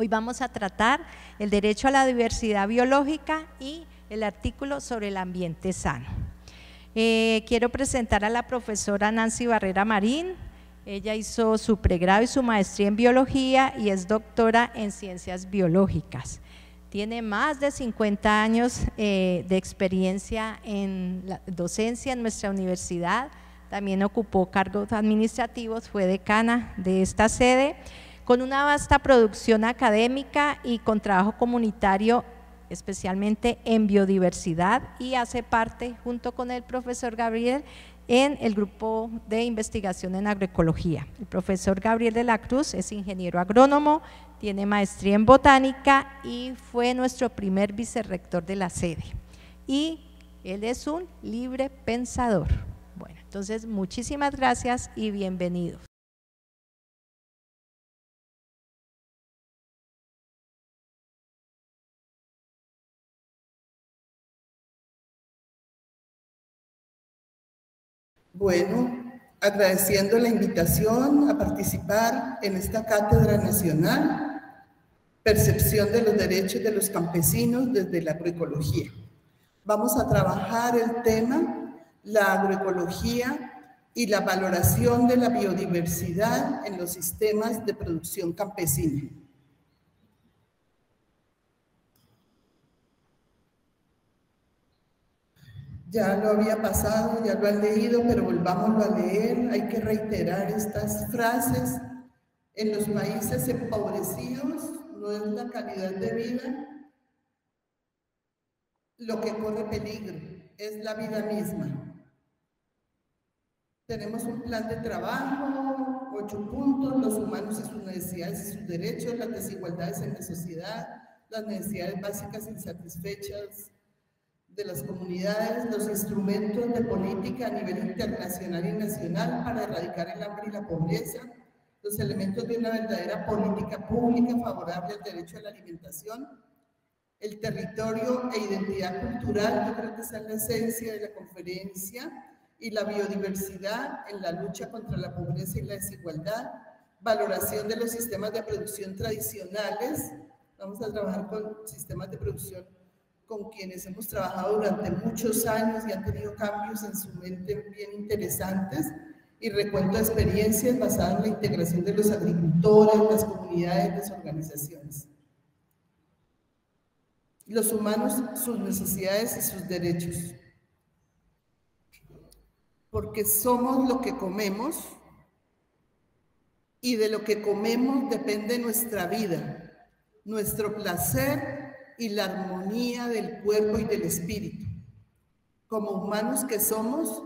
Hoy vamos a tratar el derecho a la diversidad biológica y el artículo sobre el ambiente sano. Quiero presentar a la profesora Nancy Barrera Marín. Ella hizo su pregrado y su maestría en biología y es doctora en ciencias biológicas. Tiene más de 50 años de experiencia en la docencia en nuestra universidad. También ocupó cargos administrativos, fue decana de esta sede, con una vasta producción académica y con trabajo comunitario, especialmente en biodiversidad, y hace parte, junto con el profesor Gabriel, en el grupo de investigación en agroecología. El profesor Gabriel de la Cruz es ingeniero agrónomo, tiene maestría en botánica y fue nuestro primer vicerrector de la sede. Y él es un libre pensador. Bueno, entonces muchísimas gracias y bienvenidos. Bueno, agradeciendo la invitación a participar en esta cátedra nacional, percepción de los derechos de los campesinos desde la agroecología. Vamos a trabajar el tema, la agroecología y la valoración de la biodiversidad en los sistemas de producción campesina. Ya lo había pasado, ya lo han leído, pero volvámoslo a leer. Hay que reiterar estas frases. En los países empobrecidos no es la calidad de vida lo que corre peligro, es la vida misma. Tenemos un plan de trabajo, 8 puntos, los humanos y sus necesidades y sus derechos, las desigualdades en la sociedad, las necesidades básicas insatisfechas de las comunidades, los instrumentos de política a nivel internacional y nacional para erradicar el hambre y la pobreza, los elementos de una verdadera política pública favorable al derecho a la alimentación, el territorio e identidad cultural, yo creo que esa es la esencia de la conferencia, y la biodiversidad en la lucha contra la pobreza y la desigualdad, valoración de los sistemas de producción tradicionales. Vamos a trabajar con sistemas de producción con quienes hemos trabajado durante muchos años y han tenido cambios en su mente bien interesantes, y recuento de experiencias basadas en la integración de los agricultores, las comunidades, las organizaciones. Los humanos, sus necesidades y sus derechos. Porque somos lo que comemos y de lo que comemos depende nuestra vida, nuestro placer y la armonía del cuerpo y del espíritu. Como humanos que somos,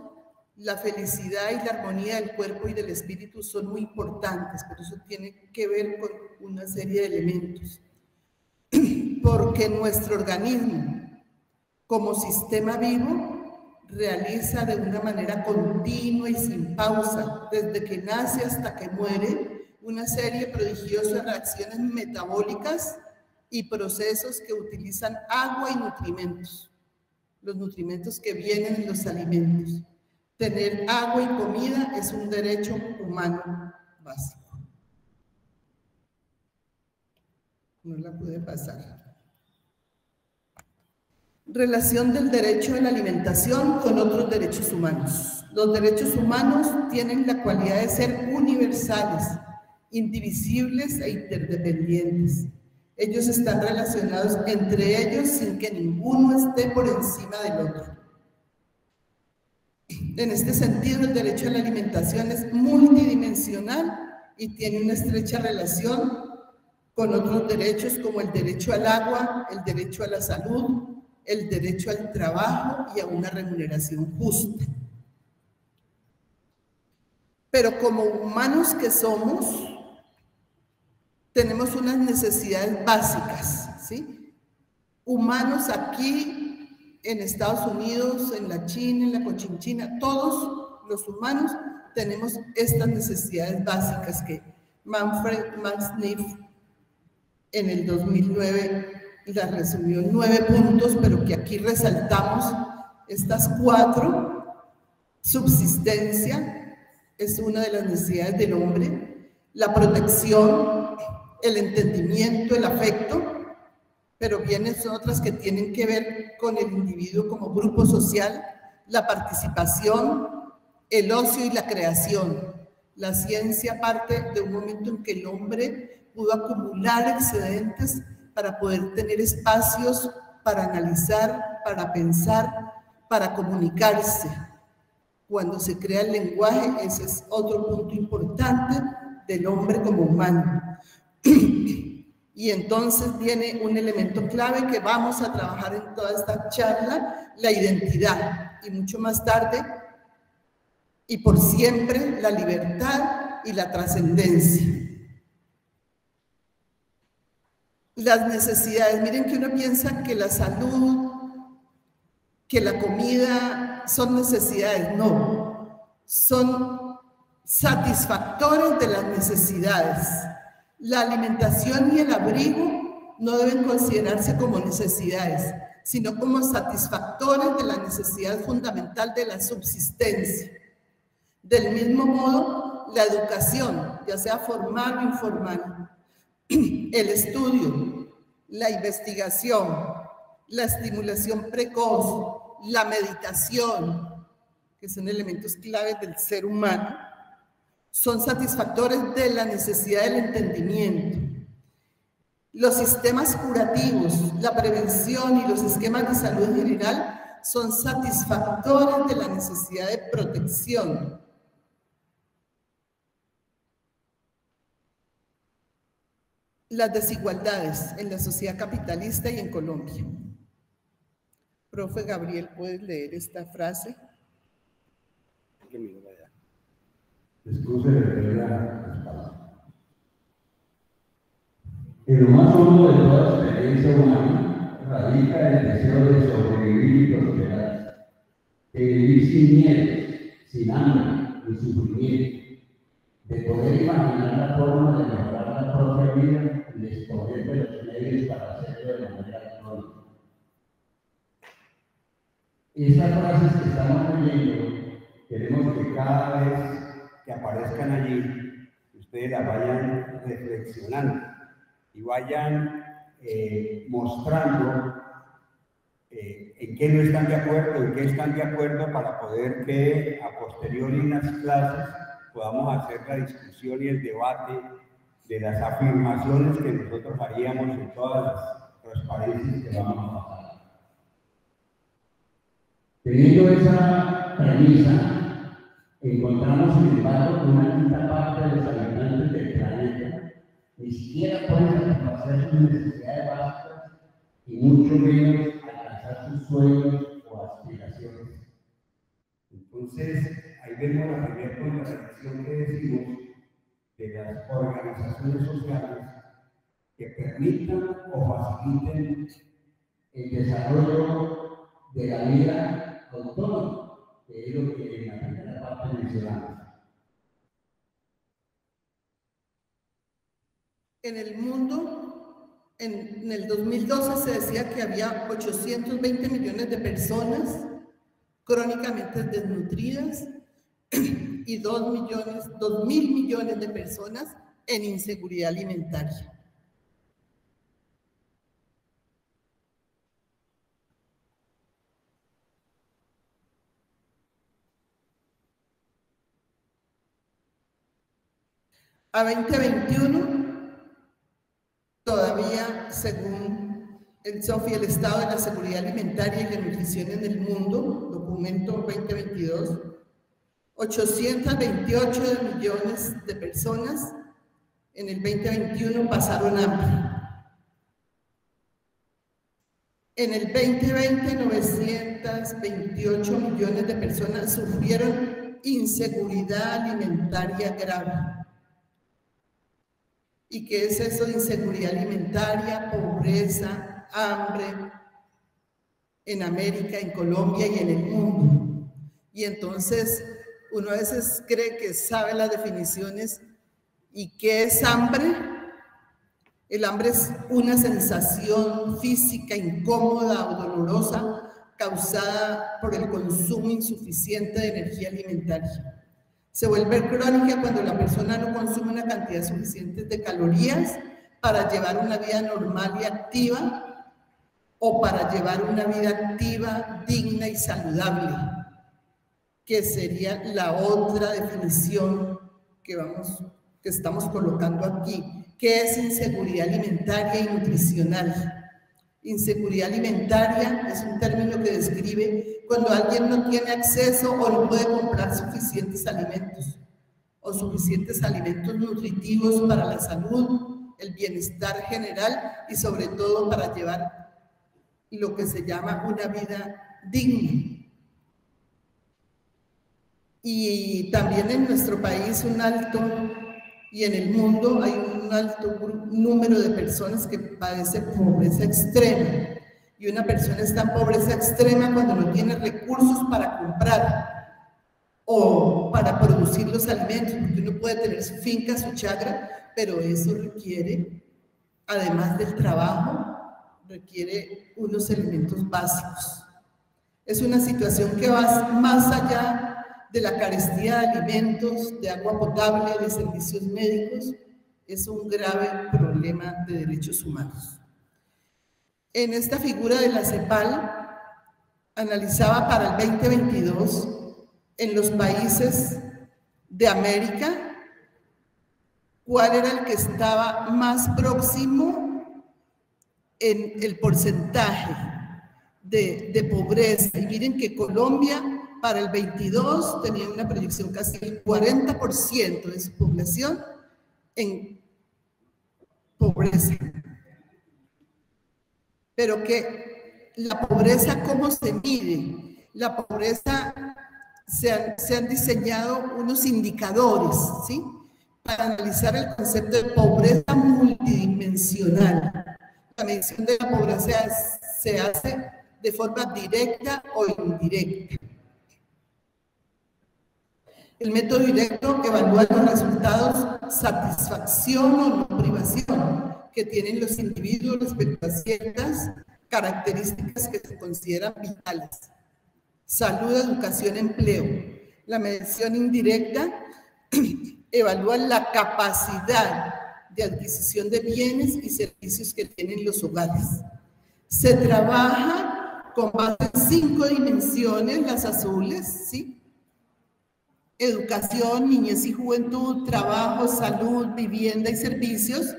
la felicidad y la armonía del cuerpo y del espíritu son muy importantes, por eso tiene que ver con una serie de elementos. Porque nuestro organismo, como sistema vivo, realiza de una manera continua y sin pausa, desde que nace hasta que muere, una serie prodigiosa de reacciones metabólicas y procesos que utilizan agua y nutrimentos, los nutrimentos que vienen en los alimentos. Tener agua y comida es un derecho humano básico. No la pude pasar. Relación del derecho a la alimentación con otros derechos humanos. Los derechos humanos tienen la cualidad de ser universales, indivisibles e interdependientes. Ellos están relacionados entre ellos sin que ninguno esté por encima del otro. En este sentido, el derecho a la alimentación es multidimensional y tiene una estrecha relación con otros derechos como el derecho al agua, el derecho a la salud, el derecho al trabajo y a una remuneración justa. Pero como humanos que somos, tenemos unas necesidades básicas, ¿sí? Humanos aquí, en Estados Unidos, en la China, en la Cochinchina, todos los humanos tenemos estas necesidades básicas que Manfred Max-Neff en el 2009 la resumió en 9 puntos, pero que aquí resaltamos estas 4. Subsistencia es una de las necesidades del hombre, la protección, el entendimiento, el afecto, pero vienen otras que tienen que ver con el individuo como grupo social, la participación, el ocio y la creación. La ciencia parte de un momento en que el hombre pudo acumular excedentes para poder tener espacios para analizar, para pensar, para comunicarse. Cuando se crea el lenguaje, ese es otro punto importante del hombre como humano. Y entonces viene un elemento clave que vamos a trabajar en toda esta charla, la identidad, y mucho más tarde, y por siempre, la libertad y la trascendencia. Las necesidades, miren que uno piensa que la salud, que la comida son necesidades, no, son satisfactores de las necesidades. La alimentación y el abrigo no deben considerarse como necesidades, sino como satisfactores de la necesidad fundamental de la subsistencia. Del mismo modo, la educación, ya sea formal o informal, el estudio, la investigación, la estimulación precoz, la meditación, que son elementos claves del ser humano, son satisfactores de la necesidad del entendimiento. Los sistemas curativos, la prevención y los esquemas de salud en general son satisfactores de la necesidad de protección. Las desigualdades en la sociedad capitalista y en Colombia. Profe Gabriel, ¿puedes leer esta frase? Excuse de las palabras. En lo más hondo de toda experiencia humana radica el deseo de sobrevivir y prosperar, de vivir sin miedo, sin hambre ni sufrimiento, de poder imaginar la forma de mejorar la propia vida y disponer de los medios para hacerlo de manera autónoma. Esas frases que estamos leyendo, queremos que cada vez que aparezcan allí, ustedes las vayan reflexionando y vayan mostrando en qué no están de acuerdo, en qué están de acuerdo, para poder que a posteriori en las clases podamos hacer la discusión y el debate de las afirmaciones que nosotros haríamos en todas las transparencias que vamos a pasar. Teniendo esa premisa, encontramos, sin embargo, que una quinta parte de los habitantes del planeta ni siquiera pueden satisfacer sus necesidades básicas y mucho menos alcanzar sus sueños o aspiraciones. Entonces, ahí vemos la primera contradicción que decimos de las organizaciones sociales que permitan o faciliten el desarrollo de la vida autónoma, que es lo que en la primera parte mencionamos. En el mundo, en el 2012 se decía que había 820 millones de personas crónicamente desnutridas y 2.000 millones de personas en inseguridad alimentaria. A 2021, todavía, según el SOFI, el Estado de la Seguridad Alimentaria y la Nutrición en el Mundo, documento 2022, 828 millones de personas en el 2021 pasaron hambre. En el 2020, 928 millones de personas sufrieron inseguridad alimentaria grave. ¿Y qué es eso de inseguridad alimentaria, pobreza, hambre en América, en Colombia y en el mundo? Y entonces uno a veces cree que sabe las definiciones. ¿Y qué es hambre? El hambre es una sensación física incómoda o dolorosa causada por el consumo insuficiente de energía alimentaria. Se vuelve crónica cuando la persona no consume una cantidad suficiente de calorías para llevar una vida normal y activa o para llevar una vida activa, digna y saludable, que sería la otra definición que estamos colocando aquí, que es inseguridad alimentaria y nutricional. Inseguridad alimentaria es un término que describe cuando alguien no tiene acceso o no puede comprar suficientes alimentos o suficientes alimentos nutritivos para la salud, el bienestar general y sobre todo para llevar lo que se llama una vida digna. Y también en nuestro país y en el mundo hay un alto número de personas que padecen pobreza extrema. Y una persona está en pobreza extrema cuando no tiene recursos para comprar o para producir los alimentos, porque uno puede tener su finca, su chacra, pero eso requiere, además del trabajo, requiere unos elementos básicos. Es una situación que va más allá de la carestía de alimentos, de agua potable, de servicios médicos. Es un grave problema de derechos humanos. En esta figura de la CEPAL, analizaba para el 2022 en los países de América cuál era el que estaba más próximo en el porcentaje de pobreza. Y miren que Colombia para el 22 tenía una proyección casi del 40% de su población en pobreza. Pero que la pobreza, ¿cómo se mide? La pobreza, se han diseñado unos indicadores, ¿sí?, para analizar el concepto de pobreza multidimensional. La medición de la pobreza se hace de forma directa o indirecta. El método directo evalúa los resultados, satisfacción o no privación que tienen los individuos respecto a ciertas características que se consideran vitales. Salud, educación, empleo. La medición indirecta evalúa la capacidad de adquisición de bienes y servicios que tienen los hogares. Se trabaja con base en 5 dimensiones, las azules, ¿sí? Educación, niñez y juventud, trabajo, salud, vivienda y servicios,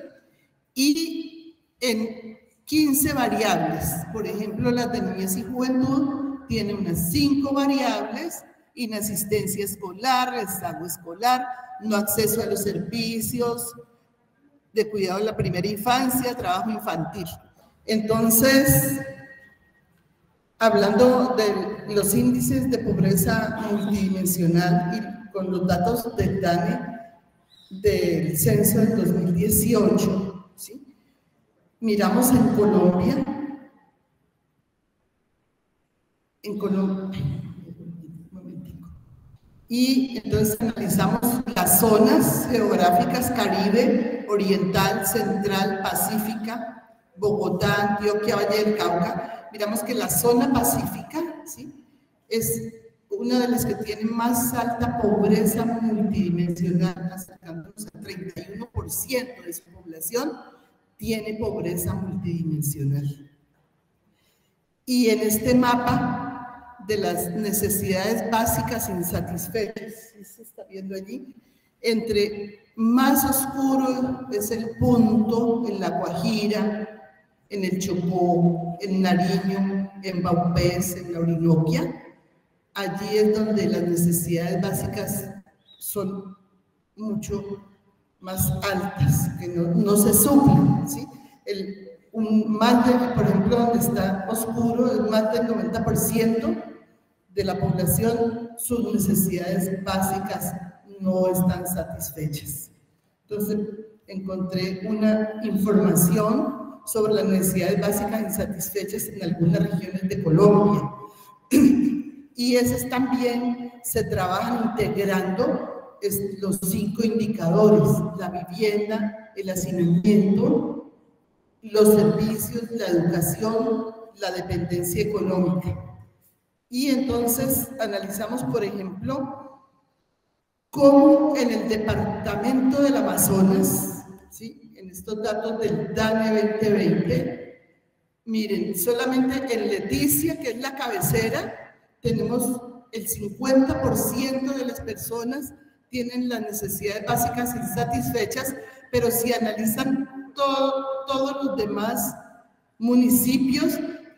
y en 15 variables. Por ejemplo, las de niñez y juventud tienen unas 5 variables: inasistencia escolar, rezago escolar, no acceso a los servicios de cuidado de la primera infancia, trabajo infantil. Entonces, hablando de los índices de pobreza multidimensional y con los datos del DANE del censo del 2018, ¿sí?, miramos en Colombia, y entonces analizamos las zonas geográficas: Caribe, Oriental, Central, Pacífica, Bogotá, Antioquia, Valle del Cauca. Miramos que la zona pacífica, ¿sí?, es una de las que tiene más alta pobreza multidimensional, acercándonos al 31% de su población tiene pobreza multidimensional. Y en este mapa de las necesidades básicas insatisfechas, ¿sí se está viendo allí? Entre más oscuro es el punto en La Guajira, en el Chocó, en Nariño, en Vaupés, en la Orinoquia, allí es donde las necesidades básicas son mucho más altas, que no se suplen, ¿sí? Por ejemplo, donde está oscuro, más del 90% de la población, sus necesidades básicas no están satisfechas. Entonces, encontré una información sobre las necesidades básicas insatisfechas en algunas regiones de Colombia. Y esas también se trabajan integrando los 5 indicadores: la vivienda, el hacinamiento, los servicios, la educación, la dependencia económica. Y entonces analizamos, por ejemplo, cómo en el departamento del Amazonas, ¿sí?, en estos datos del DANE 2020. Miren, solamente en Leticia, que es la cabecera, tenemos el 50% de las personas tienen las necesidades básicas insatisfechas, pero si analizan todos los demás municipios,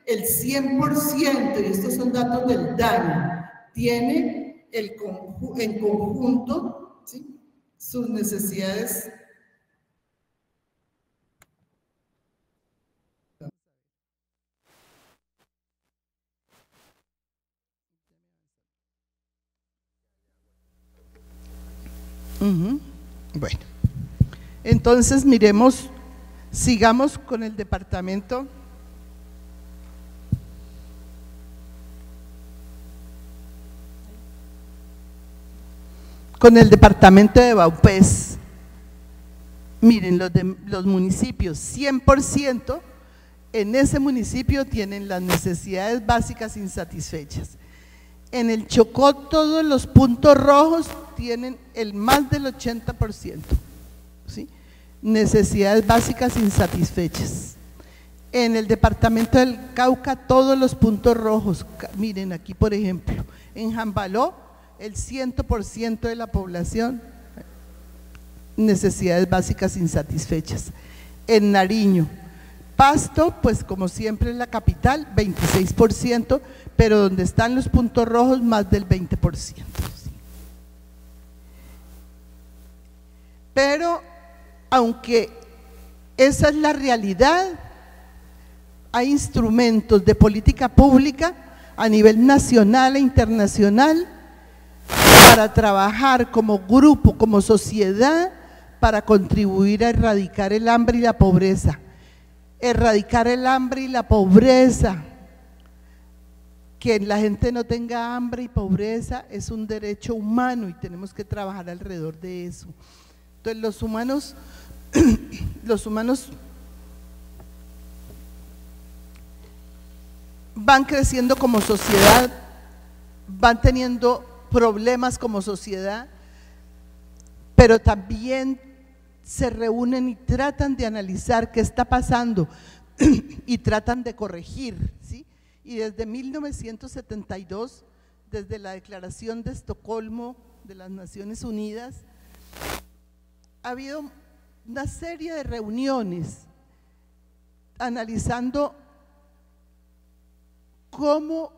el 100%, y estos son datos del DANE, tiene en conjunto, ¿sí?, sus necesidades . Bueno, entonces miremos, sigamos con el departamento. Con el departamento de Vaupés. Miren, los municipios, 100% en ese municipio tienen las necesidades básicas insatisfechas. En el Chocó todos los puntos rojos tienen el más del 80%, ¿sí? Necesidades básicas insatisfechas. En el departamento del Cauca todos los puntos rojos, miren aquí por ejemplo, en Jambaló el 100% de la población, necesidades básicas insatisfechas. En Nariño, Pasto, pues como siempre en la capital, 26%, pero donde están los puntos rojos, más del 20%. ¿Sí? Pero, aunque esa es la realidad, hay instrumentos de política pública a nivel nacional e internacional para trabajar como grupo, como sociedad, para contribuir a erradicar el hambre y la pobreza. Erradicar el hambre y la pobreza, que la gente no tenga hambre y pobreza es un derecho humano y tenemos que trabajar alrededor de eso. Entonces los humanos van creciendo como sociedad, van teniendo problemas como sociedad, pero también se reúnen y tratan de analizar qué está pasando y tratan de corregir, ¿sí? Y desde 1972, desde la Declaración de Estocolmo de las Naciones Unidas, ha habido una serie de reuniones analizando cómo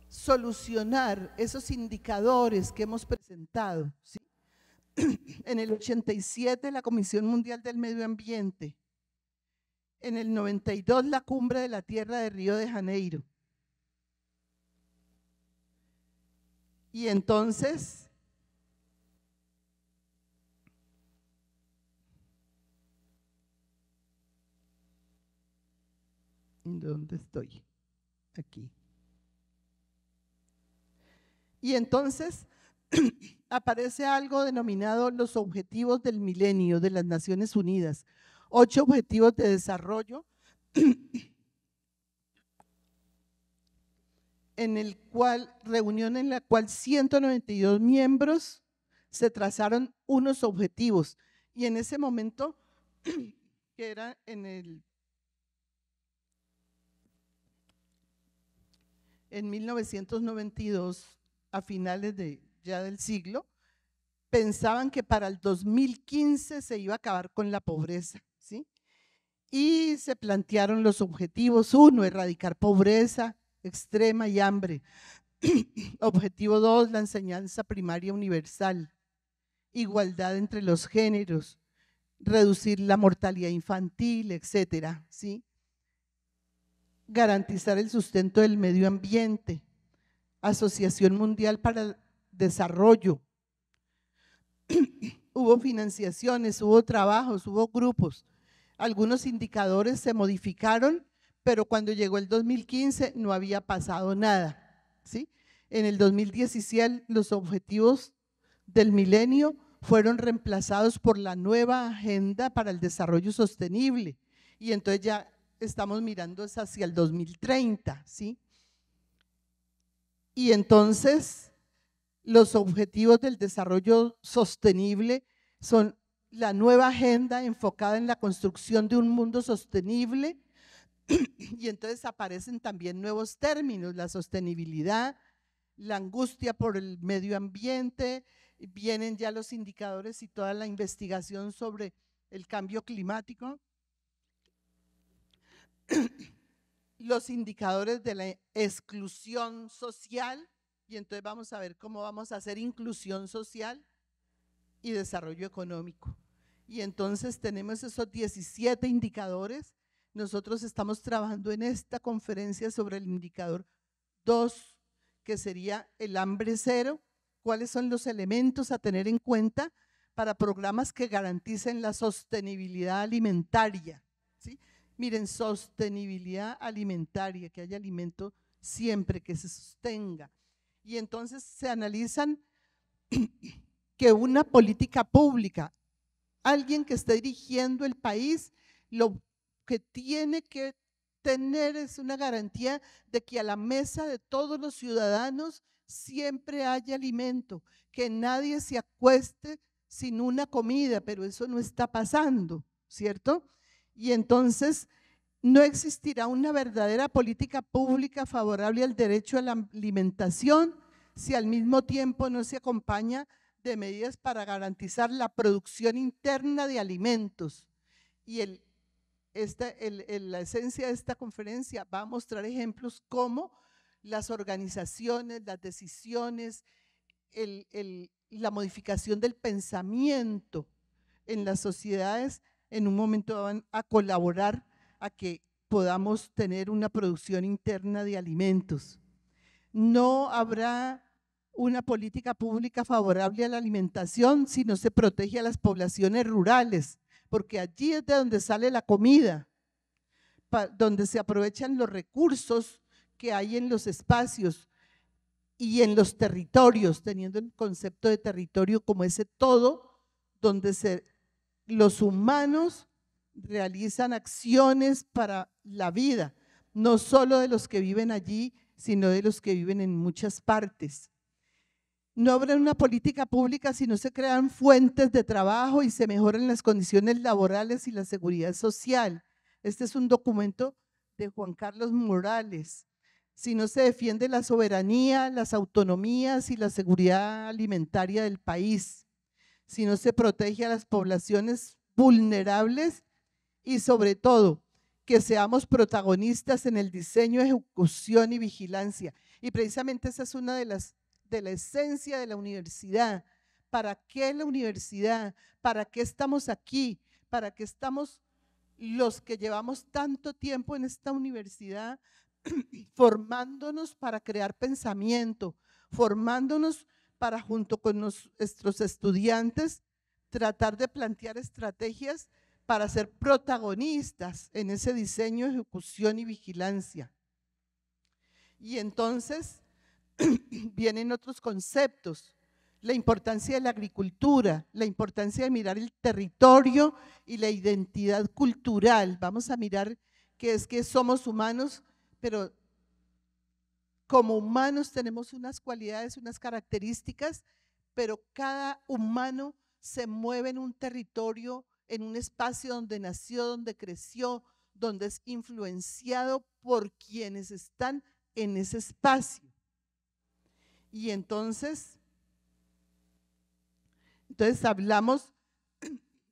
solucionar esos indicadores que hemos presentado, ¿sí? En el 87 la Comisión Mundial del Medio Ambiente, en el 92 la Cumbre de la Tierra de Río de Janeiro. Y entonces ¿dónde estoy? Aquí. Y entonces aparece algo denominado los Objetivos del Milenio de las Naciones Unidas, 8 objetivos de desarrollo, reunión en la cual 192 miembros se trazaron unos objetivos, y en ese momento, que era en 1992, a finales ya del siglo, pensaban que para el 2015 se iba a acabar con la pobreza, ¿sí? Y se plantearon los objetivos: 1, erradicar pobreza extrema y hambre. Objetivo 2, la enseñanza primaria universal, igualdad entre los géneros, reducir la mortalidad infantil, etcétera, ¿sí? Garantizar el sustento del medio ambiente, Asociación Mundial para el Desarrollo. Hubo financiaciones, hubo trabajos, hubo grupos. Algunos indicadores se modificaron, pero cuando llegó el 2015 no había pasado nada, ¿sí? En el 2017 los objetivos del milenio fueron reemplazados por la nueva Agenda para el Desarrollo Sostenible, y entonces ya estamos mirando hacia el 2030, ¿sí? Y entonces los objetivos del desarrollo sostenible son la nueva agenda enfocada en la construcción de un mundo sostenible, y entonces aparecen también nuevos términos, la sostenibilidad, la angustia por el medio ambiente, vienen ya los indicadores y toda la investigación sobre el cambio climático, los indicadores de la exclusión social, y entonces vamos a ver cómo vamos a hacer inclusión social y desarrollo económico. Y entonces tenemos esos 17 indicadores. Nosotros estamos trabajando en esta conferencia sobre el indicador 2, que sería el hambre cero. ¿Cuáles son los elementos a tener en cuenta para programas que garanticen la sostenibilidad alimentaria? ¿Sí? Miren, sostenibilidad alimentaria, que haya alimento siempre, que se sostenga. Y entonces se analizan que una política pública, alguien que esté dirigiendo el país, lo que tiene que tener es una garantía de que a la mesa de todos los ciudadanos siempre haya alimento, que nadie se acueste sin una comida, pero eso no está pasando, ¿cierto? Y entonces no existirá una verdadera política pública favorable al derecho a la alimentación si al mismo tiempo no se acompaña de medidas para garantizar la producción interna de alimentos. Y la esencia de esta conferencia va a mostrar ejemplos cómo las organizaciones, las decisiones, la modificación del pensamiento en las sociedades en un momento van a colaborar a que podamos tener una producción interna de alimentos. No habrá una política pública favorable a la alimentación si no se protege a las poblaciones rurales, porque allí es de donde sale la comida, donde se aprovechan los recursos que hay en los espacios y en los territorios, teniendo el concepto de territorio como ese todo donde los humanos realizan acciones para la vida, no solo de los que viven allí, sino de los que viven en muchas partes. No habrá una política pública si no se crean fuentes de trabajo y se mejoran las condiciones laborales y la seguridad social. Este es un documento de Juan Carlos Morales. Si no se defiende la soberanía, las autonomías y la seguridad alimentaria del país, si no se protege a las poblaciones vulnerables y sobre todo que seamos protagonistas en el diseño, ejecución y vigilancia. Y precisamente esa es una de la esencia de la universidad. ¿Para qué la universidad? ¿Para qué estamos aquí? ¿Para qué estamos los que llevamos tanto tiempo en esta universidad formándonos para crear pensamiento, formándonos para junto con nuestros estudiantes tratar de plantear estrategias para ser protagonistas en ese diseño, ejecución y vigilancia? Y entonces vienen otros conceptos, la importancia de la agricultura, la importancia de mirar el territorio y la identidad cultural. Vamos a mirar que es que somos humanos, pero como humanos tenemos unas cualidades, unas características, pero cada humano se mueve en un territorio, en un espacio donde nació, donde creció, donde es influenciado por quienes están en ese espacio. Y entonces hablamos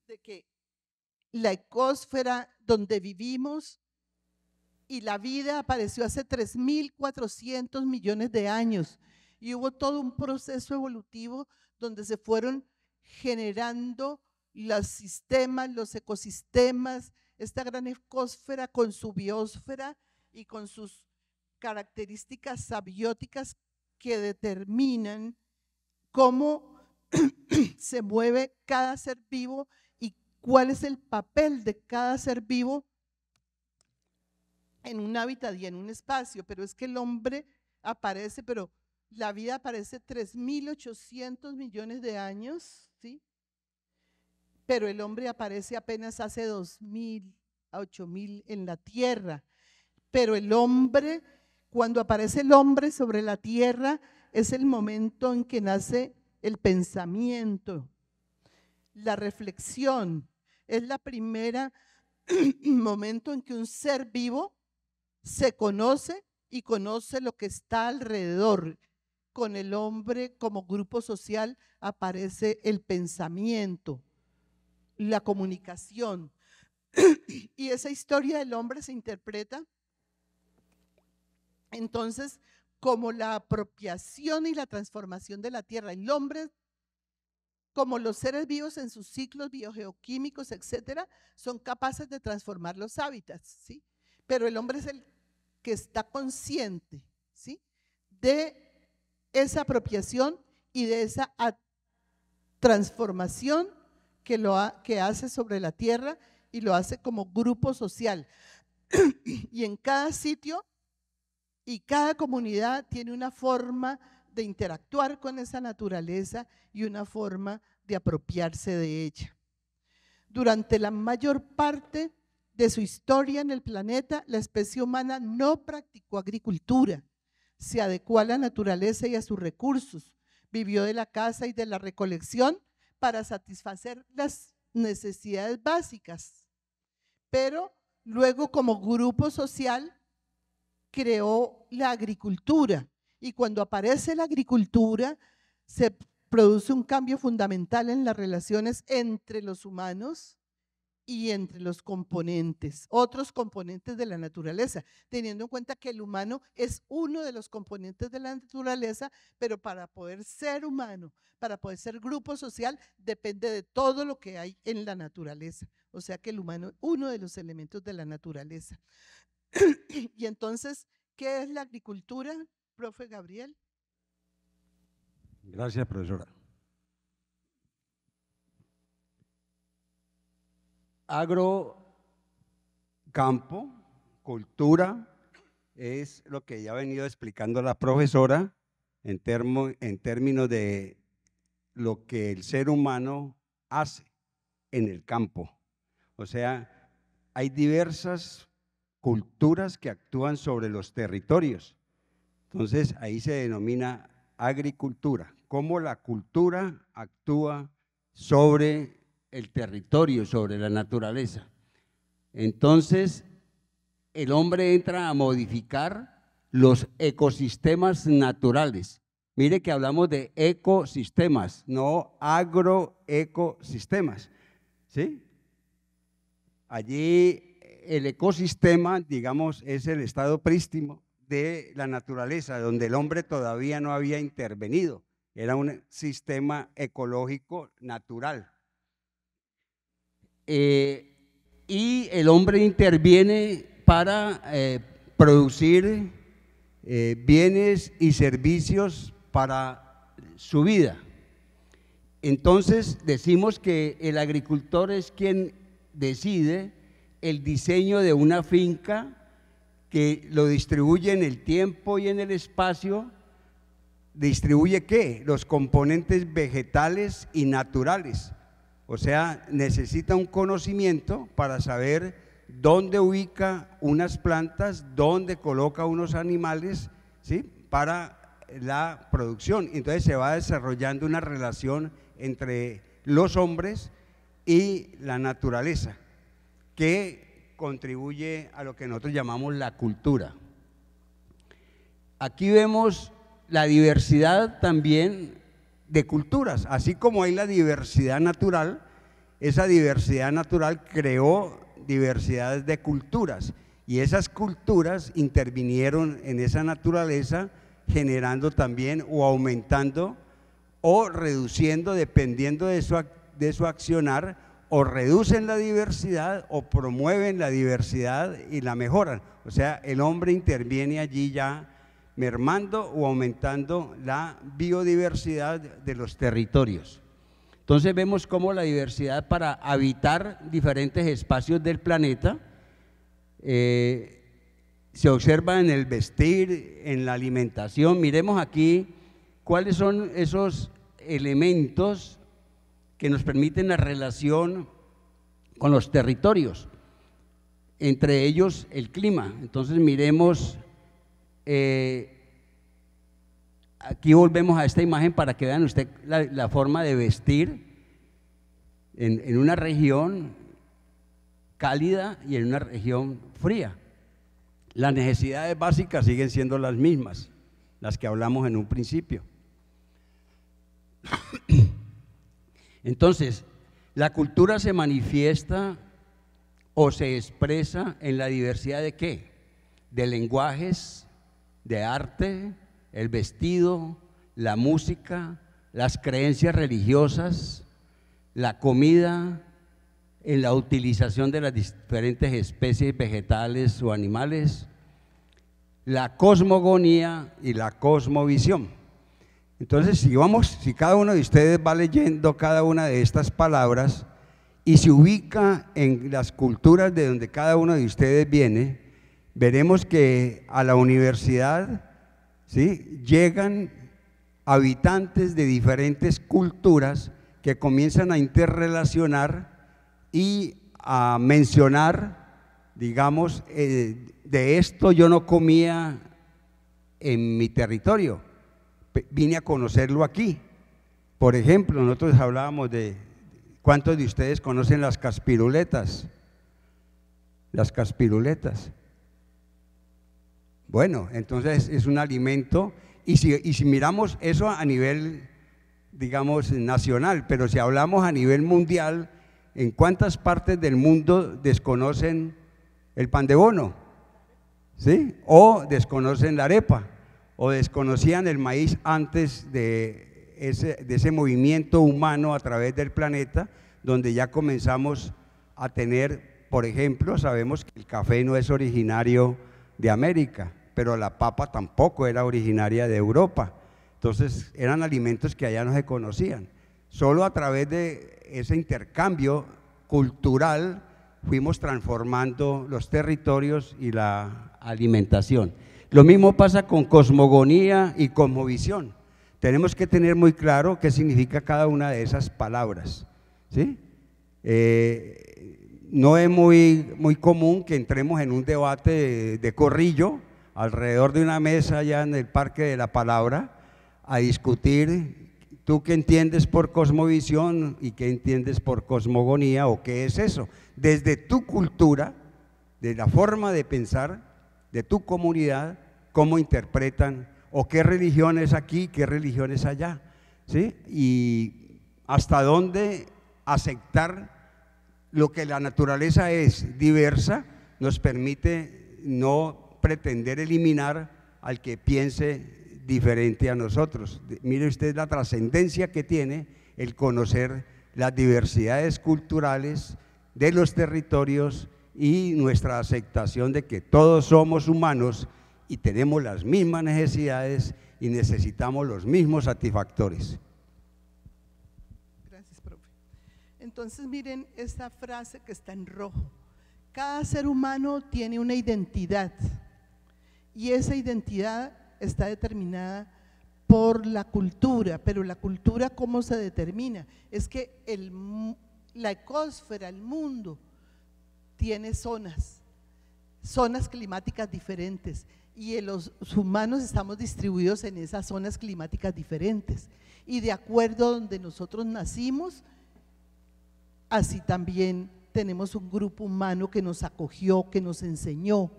de que la ecosfera donde vivimos y la vida apareció hace 3.400 millones de años y hubo todo un proceso evolutivo donde se fueron generando los sistemas, los ecosistemas, esta gran ecosfera con su biosfera y con sus características abióticas que determinan cómo se mueve cada ser vivo y cuál es el papel de cada ser vivo en un hábitat y en un espacio. Pero es que el hombre aparece, pero la vida aparece 3.800 millones de años, ¿sí? Pero el hombre aparece apenas hace 2.000 a 8.000 en la tierra. Pero el hombre, cuando aparece el hombre sobre la tierra, es el momento en que nace el pensamiento. la reflexión es la primera momento en que un ser vivo se conoce y conoce lo que está alrededor. Con el hombre como grupo social aparece el pensamiento, la comunicación. Y esa historia del hombre se interpreta entonces como la apropiación y la transformación de la tierra. El hombre, como los seres vivos en sus ciclos biogeoquímicos, etcétera, son capaces de transformar los hábitats, ¿sí? Pero el hombre es el que está consciente, ¿sí?, de esa apropiación y de esa transformación que hace sobre la tierra, y lo hace como grupo social. Y en cada sitio y cada comunidad tiene una forma de interactuar con esa naturaleza y una forma de apropiarse de ella. Durante la mayor parte de su historia en el planeta, la especie humana no practicó agricultura, se adecuó a la naturaleza y a sus recursos, vivió de la caza y de la recolección para satisfacer las necesidades básicas. Pero luego, como grupo social, creó la agricultura, y cuando aparece la agricultura se produce un cambio fundamental en las relaciones entre los humanos y entre los componentes, otros componentes de la naturaleza, teniendo en cuenta que el humano es uno de los componentes de la naturaleza, pero para poder ser humano, para poder ser grupo social, depende de todo lo que hay en la naturaleza. O sea que el humano es uno de los elementos de la naturaleza. Y entonces, ¿qué es la agricultura, profe Gabriel? Gracias, profesora. Agro, campo, cultura, es lo que ya ha venido explicando la profesora en términos de lo que el ser humano hace en el campo. O sea, hay diversas culturas que actúan sobre los territorios. Entonces, ahí se denomina agricultura, cómo la cultura actúa sobre el territorio, sobre la naturaleza. Entonces, el hombre entra a modificar los ecosistemas naturales. Mire que hablamos de ecosistemas, no agroecosistemas, ¿sí? Allí el ecosistema, digamos, es el estado prístino de la naturaleza, donde el hombre todavía no había intervenido. Era un sistema ecológico natural. Y el hombre interviene para producir bienes y servicios para su vida. Entonces decimos que el agricultor es quien decide el diseño de una finca, que lo distribuye en el tiempo y en el espacio. ¿Distribuye qué? Los componentes vegetales y naturales. O sea, necesita un conocimiento para saber dónde ubica unas plantas, dónde coloca unos animales, ¿sí?, para la producción. Entonces se va desarrollando una relación entre los hombres y la naturaleza, que contribuye a lo que nosotros llamamos la cultura. Aquí vemos la diversidad también de culturas, así como hay la diversidad natural. Esa diversidad natural creó diversidades de culturas, y esas culturas intervinieron en esa naturaleza, generando también o aumentando o reduciendo, dependiendo de su accionar, o reducen la diversidad o promueven la diversidad y la mejoran. O sea, el hombre interviene allí ya mermando o aumentando la biodiversidad de los territorios. Entonces vemos cómo la diversidad para habitar diferentes espacios del planeta se observa en el vestir, en la alimentación. Miremos aquí cuáles son esos elementos que nos permiten la relación con los territorios, entre ellos el clima. Entonces miremos, aquí volvemos a esta imagen para que vean usted la forma de vestir. en una región cálida y en una región fría. Las necesidades básicas siguen siendo las mismas, las que hablamos en un principio. Entonces, la cultura se manifiesta o se expresa en la diversidad ¿de qué? De lenguajes, de arte, el vestido, la música, las creencias religiosas, la comida, en la utilización de las diferentes especies vegetales o animales, la cosmogonía y la cosmovisión. Entonces, si cada uno de ustedes va leyendo cada una de estas palabras y se ubica en las culturas de donde cada uno de ustedes viene, veremos que a la universidad, ¿sí?, llegan habitantes de diferentes culturas que comienzan a interrelacionar y a mencionar, digamos, de esto yo no comía en mi territorio, vine a conocerlo aquí. Por ejemplo, nosotros hablábamos de, ¿cuántos de ustedes conocen las caspiruletas? Las caspiruletas. Bueno, entonces es un alimento, y si miramos eso a nivel, digamos, nacional, pero si hablamos a nivel mundial, ¿en cuántas partes del mundo desconocen el pan de bono? ¿Sí? O desconocen la arepa, o desconocían el maíz antes de ese movimiento humano a través del planeta, donde ya comenzamos a tener, por ejemplo, sabemos que el café no es originario de América, pero la papa tampoco era originaria de Europa. Entonces eran alimentos que allá no se conocían. Solo a través de ese intercambio cultural fuimos transformando los territorios y la alimentación. Lo mismo pasa con cosmogonía y cosmovisión. Tenemos que tener muy claro qué significa cada una de esas palabras, ¿sí? No es muy común que entremos en un debate de corrillo alrededor de una mesa allá en el Parque de la Palabra a discutir tú qué entiendes por cosmovisión y qué entiendes por cosmogonía o qué es eso. Desde tu cultura, de la forma de pensar de tu comunidad, cómo interpretan o qué religión es aquí, qué religión es allá, ¿sí? Y hasta dónde aceptar lo que la naturaleza es diversa nos permite no pretender eliminar al que piense diferente a nosotros. Mire usted la trascendencia que tiene el conocer las diversidades culturales de los territorios y nuestra aceptación de que todos somos humanos y tenemos las mismas necesidades y necesitamos los mismos satisfactores. Gracias, profe. Entonces miren esta frase que está en rojo. Cada ser humano tiene una identidad y esa identidad está determinada por la cultura, pero la cultura ¿cómo se determina? Es que la ecosfera, el mundo, tiene zonas climáticas diferentes y los humanos estamos distribuidos en esas zonas climáticas diferentes y de acuerdo a donde nosotros nacimos, así también tenemos un grupo humano que nos acogió, que nos enseñó,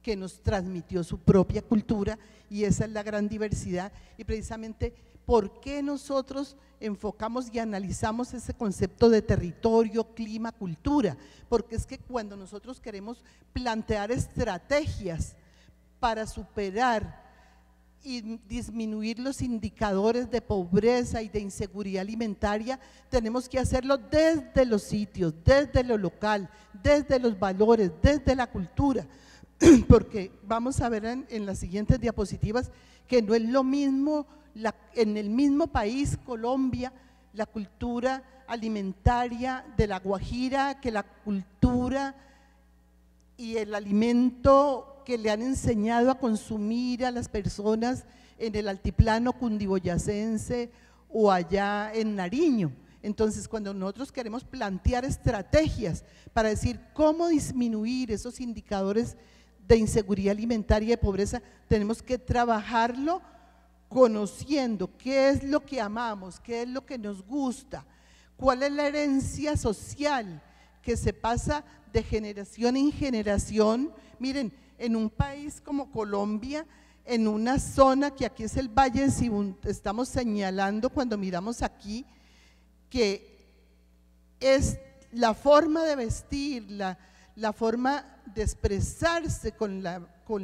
que nos transmitió su propia cultura y esa es la gran diversidad y precisamente ¿por qué nosotros enfocamos y analizamos ese concepto de territorio, clima, cultura? Porque es que cuando nosotros queremos plantear estrategias para superar y disminuir los indicadores de pobreza y de inseguridad alimentaria, tenemos que hacerlo desde los sitios, desde lo local, desde los valores, desde la cultura. Porque vamos a ver en las siguientes diapositivas que no es lo mismo en el mismo país, Colombia, la cultura alimentaria de La Guajira que la cultura y el alimento que le han enseñado a consumir a las personas en el altiplano cundiboyacense o allá en Nariño. Entonces, cuando nosotros queremos plantear estrategias para decir cómo disminuir esos indicadores de inseguridad alimentaria y de pobreza, tenemos que trabajarlo conociendo qué es lo que amamos, qué es lo que nos gusta, ¿Cuál es la herencia social que se pasa de generación en generación? Miren, en un país como Colombia, en una zona que aquí es el Valle de Sibundoy, estamos señalando cuando miramos aquí, que es la forma de vestir, la forma de expresarse con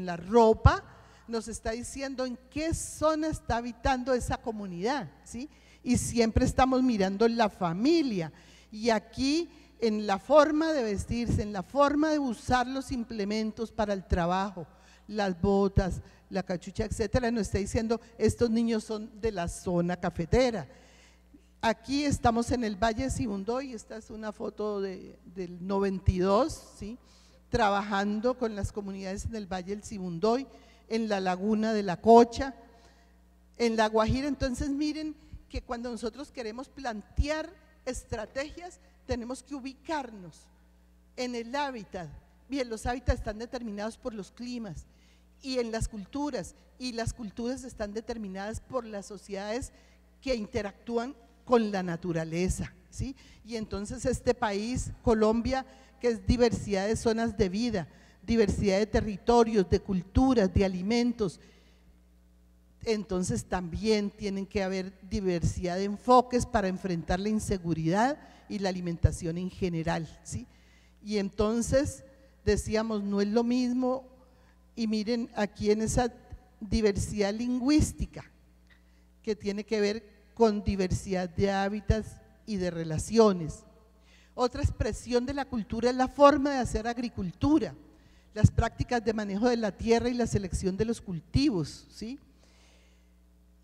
la ropa, nos está diciendo en qué zona está habitando esa comunidad, ¿sí? Y siempre estamos mirando la familia, y aquí en la forma de vestirse, en la forma de usar los implementos para el trabajo, las botas, la cachucha, etcétera, nos está diciendo estos niños son de la zona cafetera. Aquí estamos en el Valle de Sibundoy, esta es una foto del 92, ¿sí? Trabajando con las comunidades en el Valle del Sibundoy, en la laguna de La Cocha, en La Guajira. Entonces miren que cuando nosotros queremos plantear estrategias, tenemos que ubicarnos en el hábitat. Bien, los hábitats están determinados por los climas y en las culturas, y las culturas están determinadas por las sociedades que interactúan con la naturaleza, ¿sí? Y entonces este país, Colombia, que es diversidad de zonas de vida, diversidad de territorios, de culturas, de alimentos, entonces también tienen que haber diversidad de enfoques para enfrentar la inseguridad y la alimentación en general, ¿sí? Y entonces decíamos, no es lo mismo, y miren aquí en esa diversidad lingüística que tiene que ver con diversidad de hábitats y de relaciones. Otra expresión de la cultura es la forma de hacer agricultura, las prácticas de manejo de la tierra y la selección de los cultivos, ¿sí?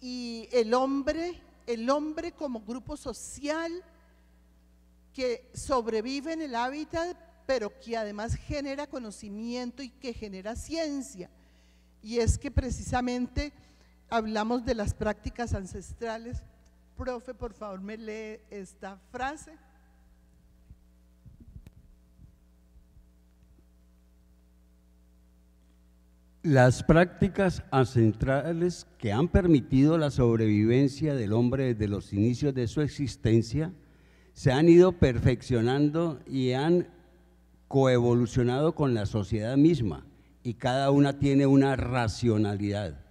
Y el hombre como grupo social que sobrevive en el hábitat, pero que además genera conocimiento y que genera ciencia. Y es que precisamente hablamos de las prácticas ancestrales. Profe, por favor, me lee esta frase. Las prácticas ancestrales que han permitido la sobrevivencia del hombre desde los inicios de su existencia se han ido perfeccionando y han coevolucionado con la sociedad misma, y cada una tiene una racionalidad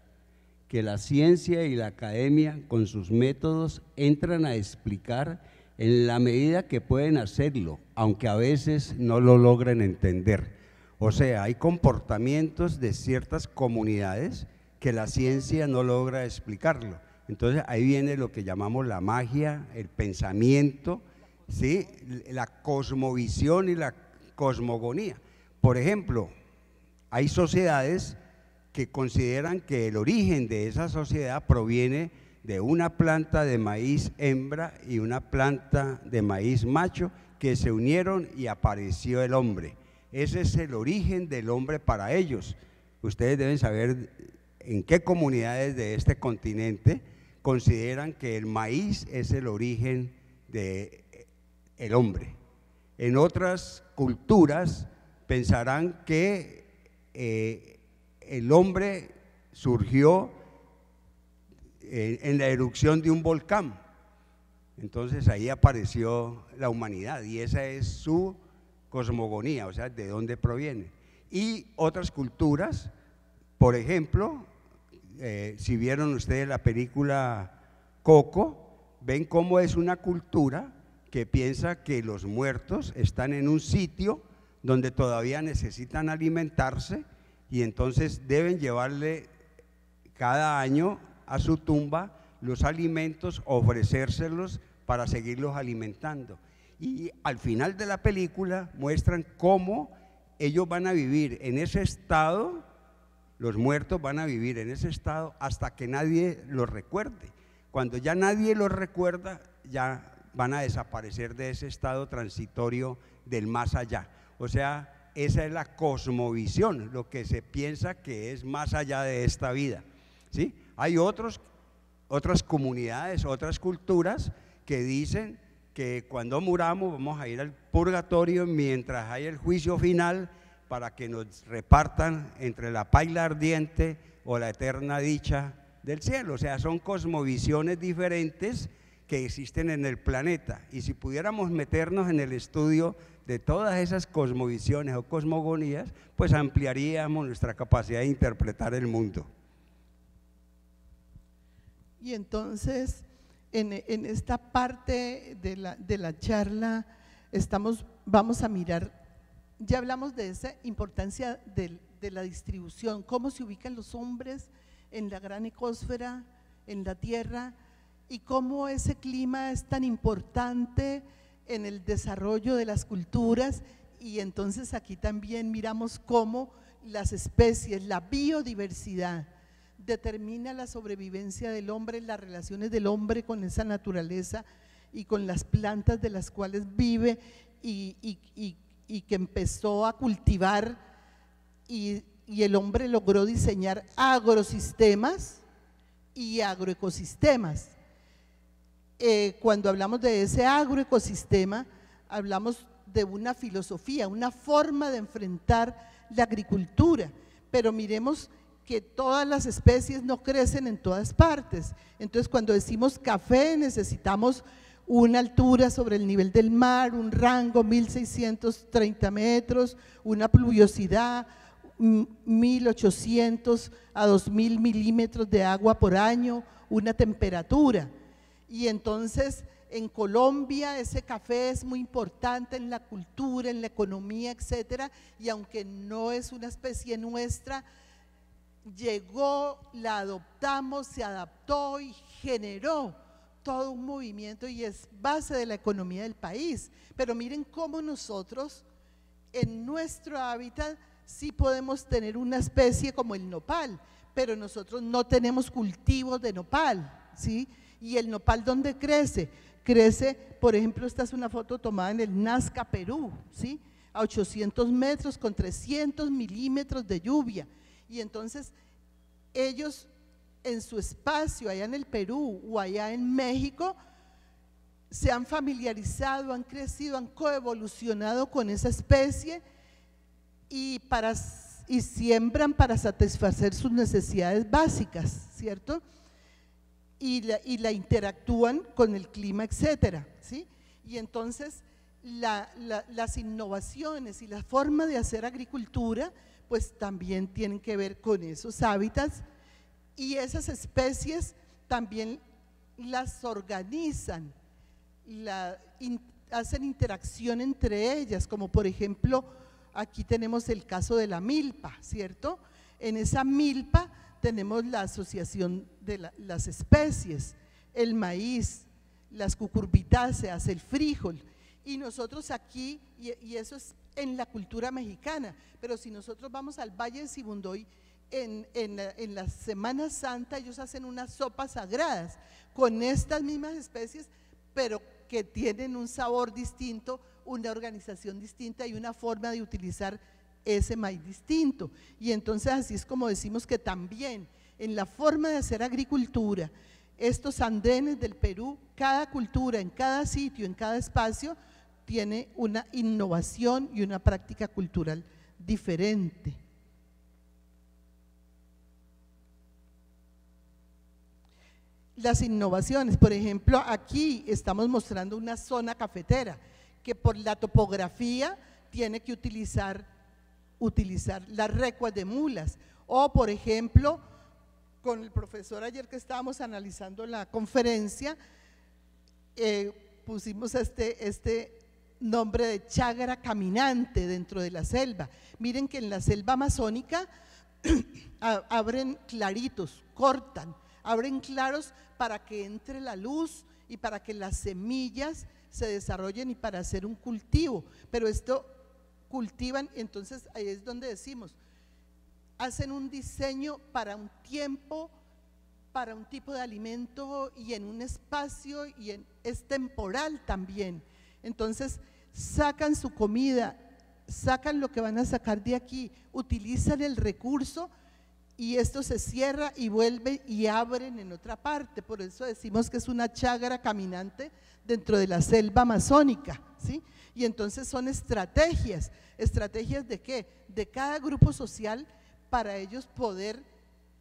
que la ciencia y la academia con sus métodos entran a explicar en la medida que pueden hacerlo, aunque a veces no lo logren entender. O sea, hay comportamientos de ciertas comunidades que la ciencia no logra explicarlo. Entonces ahí viene lo que llamamos la magia, el pensamiento, ¿sí? La cosmovisión y la cosmogonía. Por ejemplo, hay sociedades que consideran que el origen de esa sociedad proviene de una planta de maíz hembra y una planta de maíz macho que se unieron y apareció el hombre. Ese es el origen del hombre para ellos. Ustedes deben saber en qué comunidades de este continente consideran que el maíz es el origen del hombre. En otras culturas pensarán que el hombre surgió en la erupción de un volcán. Entonces ahí apareció la humanidad y esa es su cosmogonía, o sea, de dónde proviene. Y otras culturas, por ejemplo, si vieron ustedes la película Coco, ven cómo es una cultura que piensa que los muertos están en un sitio donde todavía necesitan alimentarse y entonces deben llevarle cada año a su tumba los alimentos, ofrecérselos para seguirlos alimentando. Y al final de la película muestran cómo ellos van a vivir en ese estado, los muertos van a vivir en ese estado hasta que nadie los recuerde. Cuando ya nadie los recuerda, ya van a desaparecer de ese estado transitorio del más allá. O sea, esa es la cosmovisión, lo que se piensa que es más allá de esta vida, ¿sí? Hay otras comunidades, otras culturas que dicen que cuando muramos vamos a ir al purgatorio mientras hay el juicio final para que nos repartan entre la paila ardiente o la eterna dicha del cielo. O sea, son cosmovisiones diferentes que existen en el planeta. Y si pudiéramos meternos en el estudio de todas esas cosmovisiones o cosmogonías, pues ampliaríamos nuestra capacidad de interpretar el mundo. Y entonces, en esta parte de la charla, vamos a mirar, ya hablamos de esa importancia de la distribución, cómo se ubican los hombres en la gran ecosfera, en la Tierra, y cómo ese clima es tan importante en el desarrollo de las culturas. Y entonces aquí también miramos cómo las especies, la biodiversidad determina la sobrevivencia del hombre, las relaciones del hombre con esa naturaleza y con las plantas de las cuales vive y que empezó a cultivar, y el hombre logró diseñar agrosistemas y agroecosistemas. Cuando hablamos de ese agroecosistema, hablamos de una filosofía, una forma de enfrentar la agricultura, pero miremos que todas las especies no crecen en todas partes. Entonces, cuando decimos café, necesitamos una altura sobre el nivel del mar, un rango 1630 metros, una pluviosidad 1800 a 2000 milímetros de agua por año, una temperatura. Y entonces en Colombia ese café es muy importante en la cultura, en la economía, etcétera, y aunque no es una especie nuestra, llegó, la adoptamos, se adaptó y generó todo un movimiento y es base de la economía del país. Pero miren cómo nosotros en nuestro hábitat sí podemos tener una especie como el nopal, pero nosotros no tenemos cultivos de nopal, ¿sí? ¿Y el nopal dónde crece? Crece, por ejemplo, esta es una foto tomada en el Nazca, Perú, ¿sí? A 800 metros con 300 milímetros de lluvia. Y entonces ellos en su espacio allá en el Perú o allá en México se han familiarizado, han crecido, han coevolucionado con esa especie y siembran para satisfacer sus necesidades básicas, ¿cierto? Y la interactúan con el clima, etcétera, ¿sí? Y entonces las innovaciones y la forma de hacer agricultura pues también tienen que ver con esos hábitats, y esas especies también las organizan, hacen interacción entre ellas, como por ejemplo aquí tenemos el caso de la milpa, ¿cierto? En esa milpa tenemos la asociación de las especies, el maíz, las cucurbitáceas, el frijol, y nosotros aquí, y eso es en la cultura mexicana, pero si nosotros vamos al Valle de Sibundoy, en la Semana Santa ellos hacen unas sopas sagradas con estas mismas especies, pero que tienen un sabor distinto, una organización distinta y una forma de utilizar ese maíz distinto. Y entonces así es como decimos que también en la forma de hacer agricultura, estos andenes del Perú, cada cultura en cada sitio, en cada espacio, tiene una innovación y una práctica cultural diferente. Las innovaciones, por ejemplo, aquí estamos mostrando una zona cafetera que por la topografía tiene que utilizar las recuas de mulas, o por ejemplo, con el profesor ayer que estábamos analizando la conferencia, pusimos este nombre de chágara caminante dentro de la selva. Miren que en la selva amazónica abren claritos, cortan, abren claros para que entre la luz y para que las semillas se desarrollen y para hacer un cultivo, pero esto cultivan, entonces ahí es donde decimos, hacen un diseño para un tiempo, para un tipo de alimento y en un espacio, y es temporal también. Entonces sacan su comida, sacan lo que van a sacar de aquí, utilizan el recurso y esto se cierra y vuelve y abren en otra parte. Por eso decimos que es una chágara caminante dentro de la selva amazónica, ¿sí? Y entonces son estrategias ¿de qué? De cada grupo social para ellos poder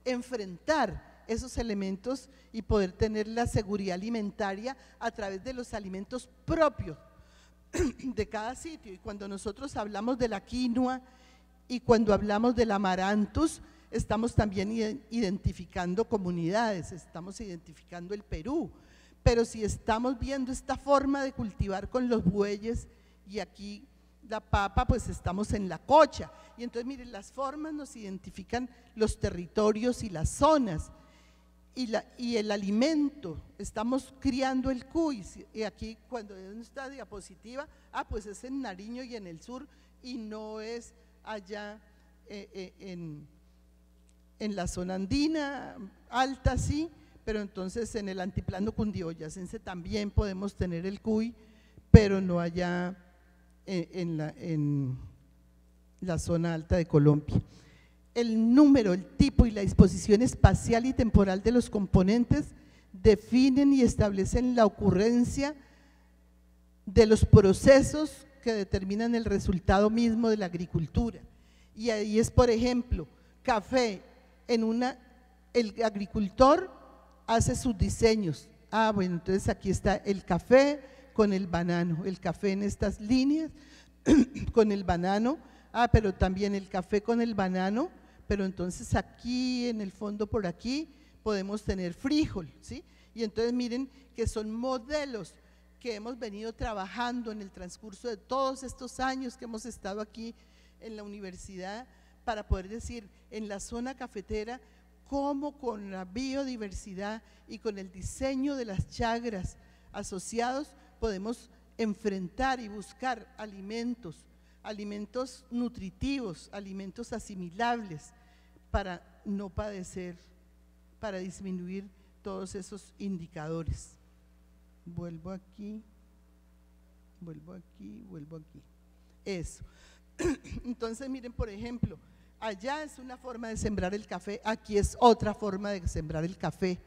enfrentar esos elementos y poder tener la seguridad alimentaria a través de los alimentos propios de cada sitio. Y cuando nosotros hablamos de la quinoa y cuando hablamos del amaranthus, estamos también identificando comunidades, estamos identificando el Perú, pero si estamos viendo esta forma de cultivar con los bueyes y aquí la papa, pues estamos en la cocha. Y entonces miren, las formas nos identifican los territorios y las zonas. Y el alimento, estamos criando el cuy, y aquí cuando en esta diapositiva, pues es en Nariño y en el sur, y no es allá en la zona andina, alta sí, pero entonces en el altiplano cundiboyacense también podemos tener el cuy, pero no allá en la zona alta de Colombia. El número, el tipo y la disposición espacial y temporal de los componentes definen y establecen la ocurrencia de los procesos que determinan el resultado mismo de la agricultura. Y ahí es, por ejemplo, café, el agricultor hace sus diseños. Bueno, entonces aquí está el café con el banano, el café en estas líneas con el banano, pero también el café con el banano, pero entonces aquí en el fondo por aquí podemos tener frijol, ¿sí? Y entonces miren que son modelos que hemos venido trabajando en el transcurso de todos estos años que hemos estado aquí en la universidad para poder decir en la zona cafetera cómo con la biodiversidad y con el diseño de las chagras asociados podemos enfrentar y buscar alimentos nutritivos, alimentos asimilables para no padecer, para disminuir todos esos indicadores. Vuelvo aquí, eso. Entonces miren, por ejemplo, allá es una forma de sembrar el café, aquí es otra forma de sembrar el café.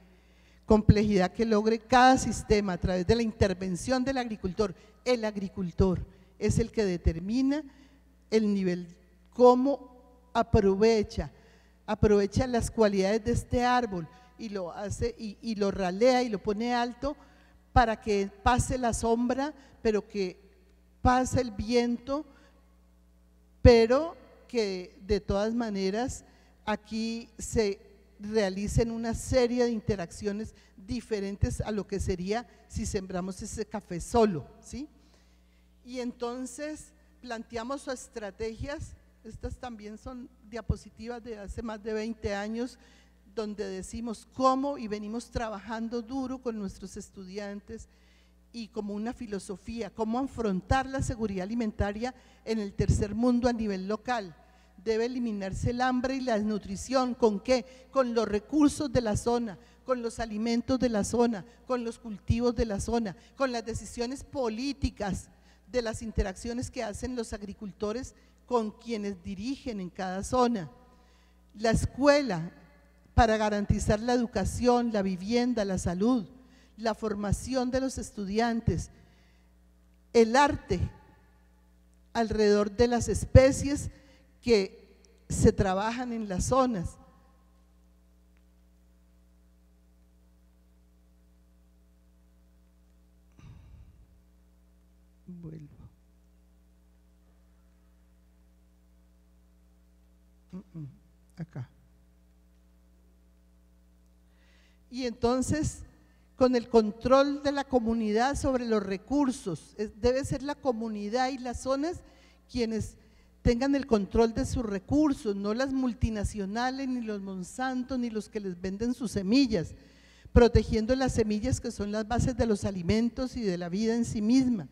Complejidad que logre cada sistema a través de la intervención del agricultor. El agricultor es el que determina el nivel, cómo aprovecha las cualidades de este árbol y lo hace y lo ralea y lo pone alto para que pase la sombra, pero que pase el viento, pero que de todas maneras aquí se realicen una serie de interacciones diferentes a lo que sería si sembramos ese café solo, ¿sí? Y entonces planteamos estrategias, estas también son diapositivas de hace más de 20 años, donde decimos cómo y venimos trabajando duro con nuestros estudiantes y como una filosofía, cómo afrontar la seguridad alimentaria en el tercer mundo a nivel local. Debe eliminarse el hambre y la desnutrición, ¿con qué? Con los recursos de la zona, con los alimentos de la zona, con los cultivos de la zona, con las decisiones políticas de las interacciones que hacen los agricultores con quienes dirigen en cada zona. La escuela para garantizar la educación, la vivienda, la salud, la formación de los estudiantes, el arte alrededor de las especies que se trabajan en las zonas. Vuelvo. Acá. Y entonces, con el control de la comunidad sobre los recursos, debe ser la comunidad y las zonas quienes tengan el control de sus recursos, no las multinacionales, ni los Monsanto, ni los que les venden sus semillas, protegiendo las semillas que son las bases de los alimentos y de la vida en sí misma,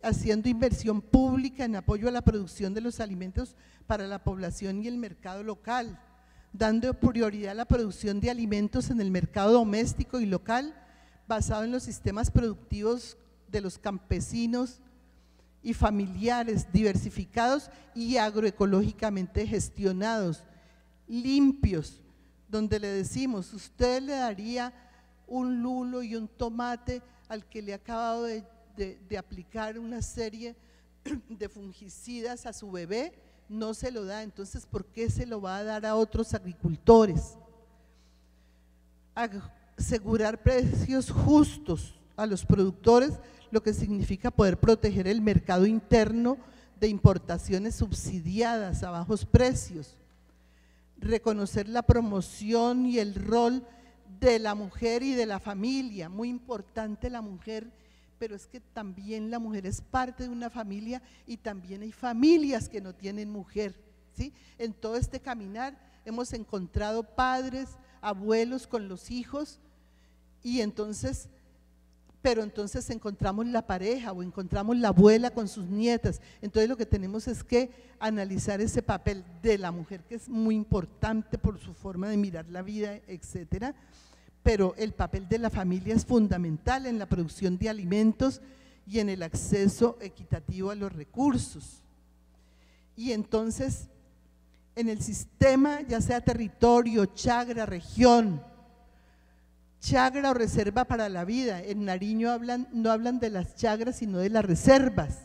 haciendo inversión pública en apoyo a la producción de los alimentos para la población y el mercado local, dando prioridad a la producción de alimentos en el mercado doméstico y local, basado en los sistemas productivos de los campesinos y familiares, diversificados y agroecológicamente gestionados, limpios, donde le decimos, usted le daría un lulo y un tomate al que le ha acabado de aplicar una serie de fungicidas a su bebé, no se lo da, entonces ¿por qué se lo va a dar a otros agricultores? asegurar precios justos a los productores, lo que significa poder proteger el mercado interno de importaciones subsidiadas a bajos precios, reconocer la promoción y el rol de la mujer y de la familia, muy importante la mujer, pero es que también la mujer es parte de una familia y también hay familias que no tienen mujer, ¿sí? En todo este caminar hemos encontrado padres, abuelos con los hijos y entonces, pero entonces encontramos la pareja o encontramos la abuela con sus nietas. Entonces lo que tenemos es que analizar ese papel de la mujer, que es muy importante por su forma de mirar la vida, etcétera, pero el papel de la familia es fundamental en la producción de alimentos y en el acceso equitativo a los recursos. Y entonces, en el sistema, ya sea territorio, chagra, región, chagra o reserva para la vida, en Nariño no hablan de las chagras, sino de las reservas,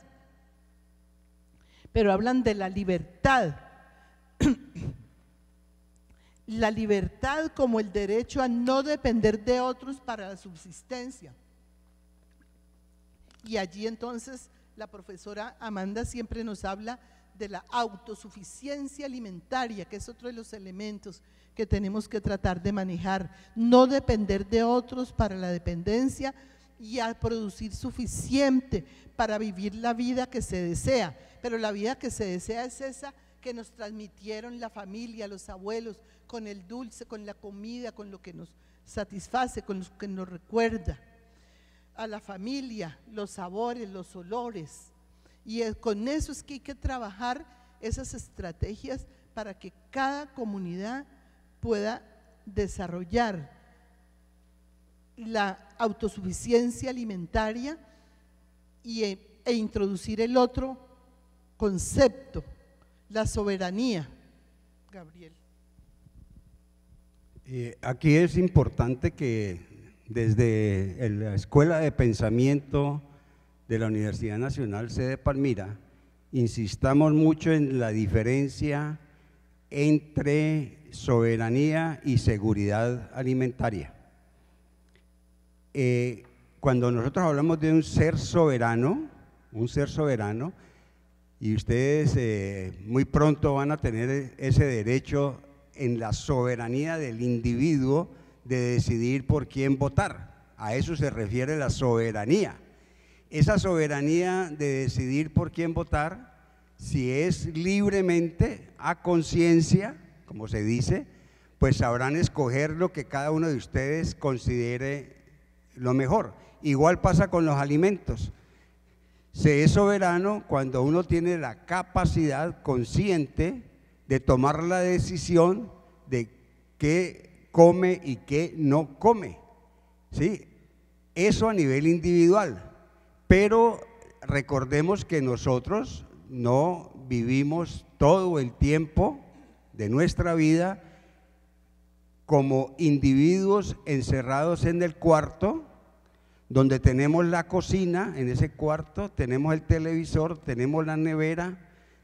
pero hablan de la libertad. La libertad como el derecho a no depender de otros para la subsistencia. Y allí entonces la profesora Amanda siempre nos habla de la autosuficiencia alimentaria, que es otro de los elementos que tenemos que tratar de manejar, no depender de otros para la dependencia y a producir suficiente para vivir la vida que se desea, pero la vida que se desea es esa que nos transmitieron la familia, los abuelos, con el dulce, con la comida, con lo que nos satisface, con lo que nos recuerda a la familia, los sabores, los olores, y con eso es que hay que trabajar esas estrategias para que cada comunidad pueda desarrollar la autosuficiencia alimentaria e introducir el otro concepto, la soberanía. Gabriel. Aquí es importante que desde la Escuela de Pensamiento de la Universidad Nacional Sede Palmira insistamos mucho en la diferencia entre soberanía y seguridad alimentaria. Cuando nosotros hablamos de un ser soberano, y ustedes muy pronto van a tener ese derecho en la soberanía del individuo de decidir por quién votar. A eso se refiere la soberanía. Esa soberanía de decidir por quién votar, si es libremente, a conciencia, como se dice, pues sabrán escoger lo que cada uno de ustedes considere lo mejor. Igual pasa con los alimentos. Se es soberano cuando uno tiene la capacidad consciente de tomar la decisión de qué come y qué no come, ¿sí? Eso a nivel individual, pero recordemos que nosotros no vivimos todo el tiempo de nuestra vida como individuos encerrados en el cuarto, donde tenemos la cocina, en ese cuarto tenemos el televisor, tenemos la nevera,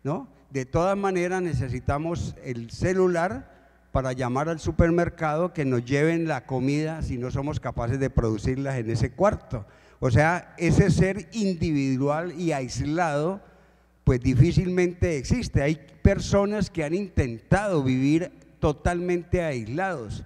¿no? De todas maneras necesitamos el celular para llamar al supermercado que nos lleven la comida si no somos capaces de producirlas en ese cuarto. O sea, ese ser individual y aislado pues difícilmente existe. Hay personas que han intentado vivir totalmente aislados.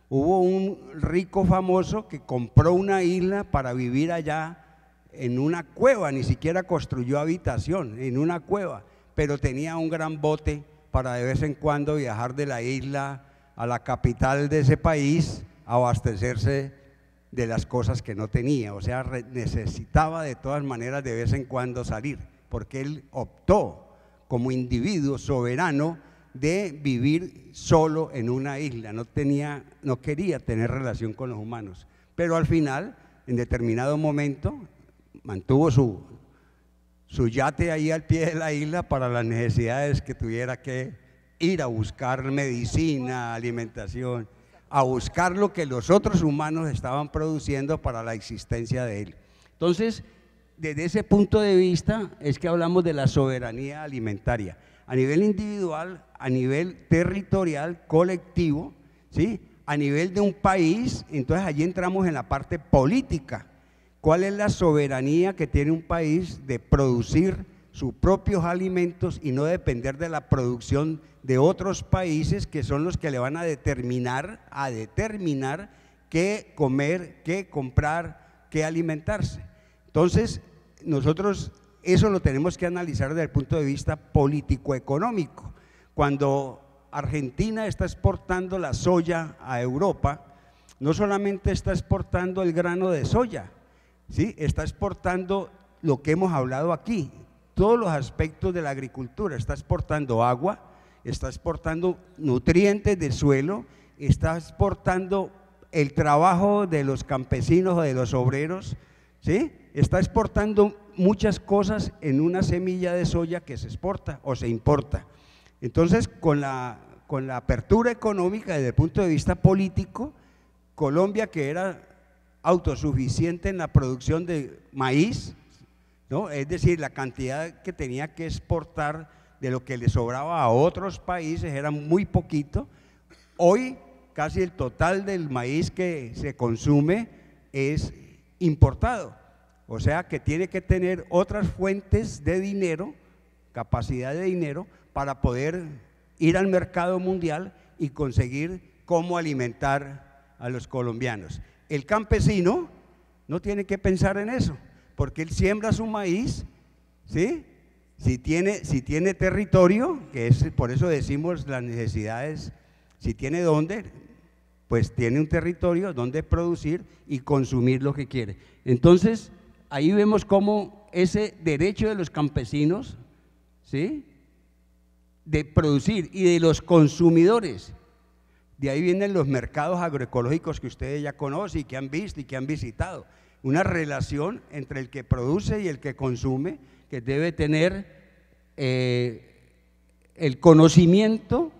Hubo un rico famoso que compró una isla para vivir allá en una cueva, ni siquiera construyó habitación, en una cueva, pero tenía un gran bote para de vez en cuando viajar de la isla a la capital de ese país, abastecerse de las cosas que no tenía. O sea, necesitaba de todas maneras de vez en cuando salir, porque él optó como individuo soberano de vivir solo en una isla, no quería tener relación con los humanos, pero al final, en determinado momento, mantuvo su yate ahí al pie de la isla para las necesidades que tuviera que ir a buscar medicina, alimentación, a buscar lo que los otros humanos estaban produciendo para la existencia de él. Entonces, desde ese punto de vista es que hablamos de la soberanía alimentaria, a nivel individual, a nivel territorial, colectivo, ¿sí? a nivel de un país, entonces allí entramos en la parte política. ¿Cuál es la soberanía que tiene un país de producir sus propios alimentos y no depender de la producción de otros países que son los que le van a determinar qué comer, qué comprar, qué alimentarse? Entonces, nosotros eso lo tenemos que analizar desde el punto de vista político-económico. Cuando Argentina está exportando la soya a Europa, no solamente está exportando el grano de soya, ¿sí? Está exportando lo que hemos hablado aquí, todos los aspectos de la agricultura. Está exportando agua, está exportando nutrientes del suelo, está exportando el trabajo de los campesinos o de los obreros, ¿sí? Está exportando muchas cosas en una semilla de soya que se exporta o se importa. Entonces, con la apertura económica desde el punto de vista político, Colombia, que era autosuficiente en la producción de maíz, ¿no? Es decir, la cantidad que tenía que exportar de lo que le sobraba a otros países era muy poquito. Hoy casi el total del maíz que se consume es importado, o sea que tiene que tener otras fuentes de dinero, capacidad de dinero, para poder ir al mercado mundial y conseguir cómo alimentar a los colombianos. El campesino no tiene que pensar en eso, porque él siembra su maíz, ¿sí? Si tiene territorio, que es por eso decimos las necesidades, si tiene dónde, pues tiene un territorio donde producir y consumir lo que quiere. Entonces, ahí vemos cómo ese derecho de los campesinos, ¿sí?, de producir, y de los consumidores, de ahí vienen los mercados agroecológicos que ustedes ya conocen y que han visto y que han visitado. Una relación entre el que produce y el que consume, que debe tener el conocimiento.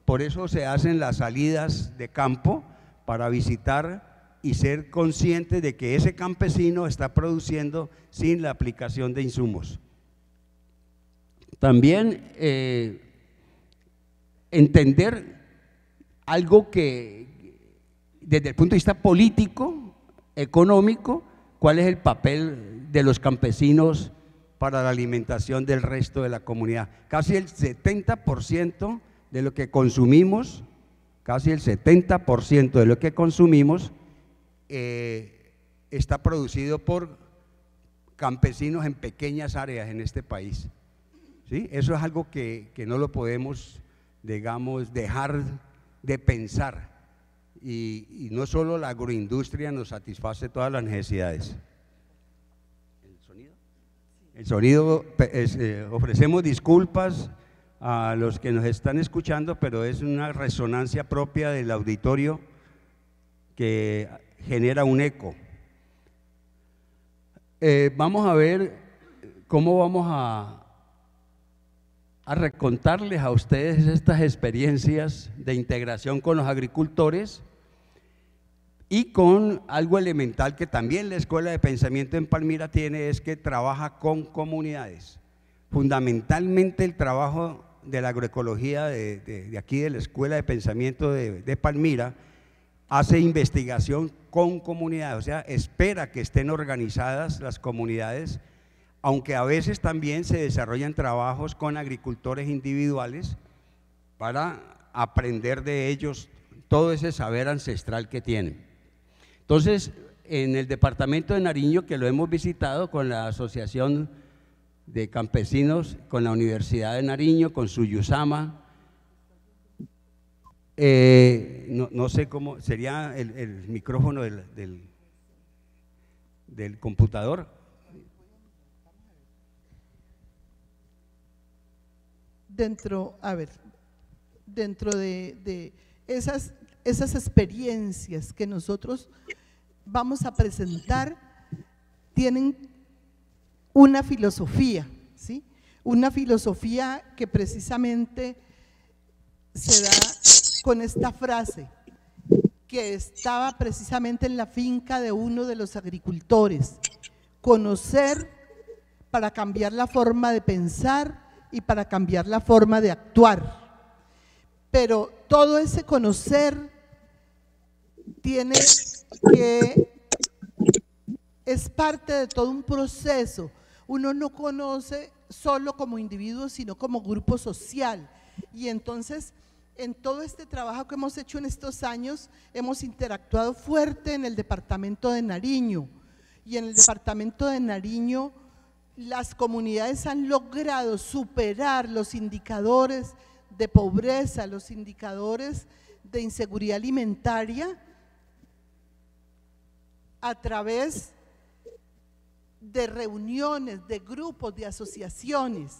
Por eso se hacen las salidas de campo, para visitar y ser conscientes de que ese campesino está produciendo sin la aplicación de insumos. También entender algo que desde el punto de vista político, económico, cuál es el papel de los campesinos para la alimentación del resto de la comunidad. Casi el 70% de lo que consumimos, está producido por campesinos en pequeñas áreas en este país, ¿sí? Eso es algo que no lo podemos, digamos, dejar de pensar, y no solo la agroindustria nos satisface todas las necesidades. El sonido, ofrecemos disculpas a los que nos están escuchando, pero es una resonancia propia del auditorio que genera un eco. Vamos a ver cómo vamos a recontarles a ustedes estas experiencias de integración con los agricultores y con algo elemental que también la Escuela de Pensamiento en Palmira tiene, es que trabaja con comunidades. Fundamentalmente el trabajo de la agroecología de aquí de la Escuela de Pensamiento de Palmira hace investigación con comunidades, o sea, espera que estén organizadas las comunidades, aunque a veces también se desarrollan trabajos con agricultores individuales para aprender de ellos todo ese saber ancestral que tienen. Entonces, en el departamento de Nariño, que lo hemos visitado con la Asociación de Campesinos, con la Universidad de Nariño, con Suyusama, no sé cómo sería el micrófono del computador. Dentro de esas experiencias que nosotros vamos a presentar, tienen una filosofía, ¿sí? Una filosofía que precisamente se da con esta frase, que estaba precisamente en la finca de uno de los agricultores: conocer para cambiar la forma de pensar y para cambiar la forma de actuar. Pero todo ese conocer tiene que, es parte de todo un proceso. Uno no conoce solo como individuo, sino como grupo social. Y entonces, en todo este trabajo que hemos hecho en estos años, hemos interactuado fuerte en el departamento de Nariño. Y en el departamento de Nariño, las comunidades han logrado superar los indicadores de pobreza, los indicadores de inseguridad alimentaria a través de reuniones, de grupos, de asociaciones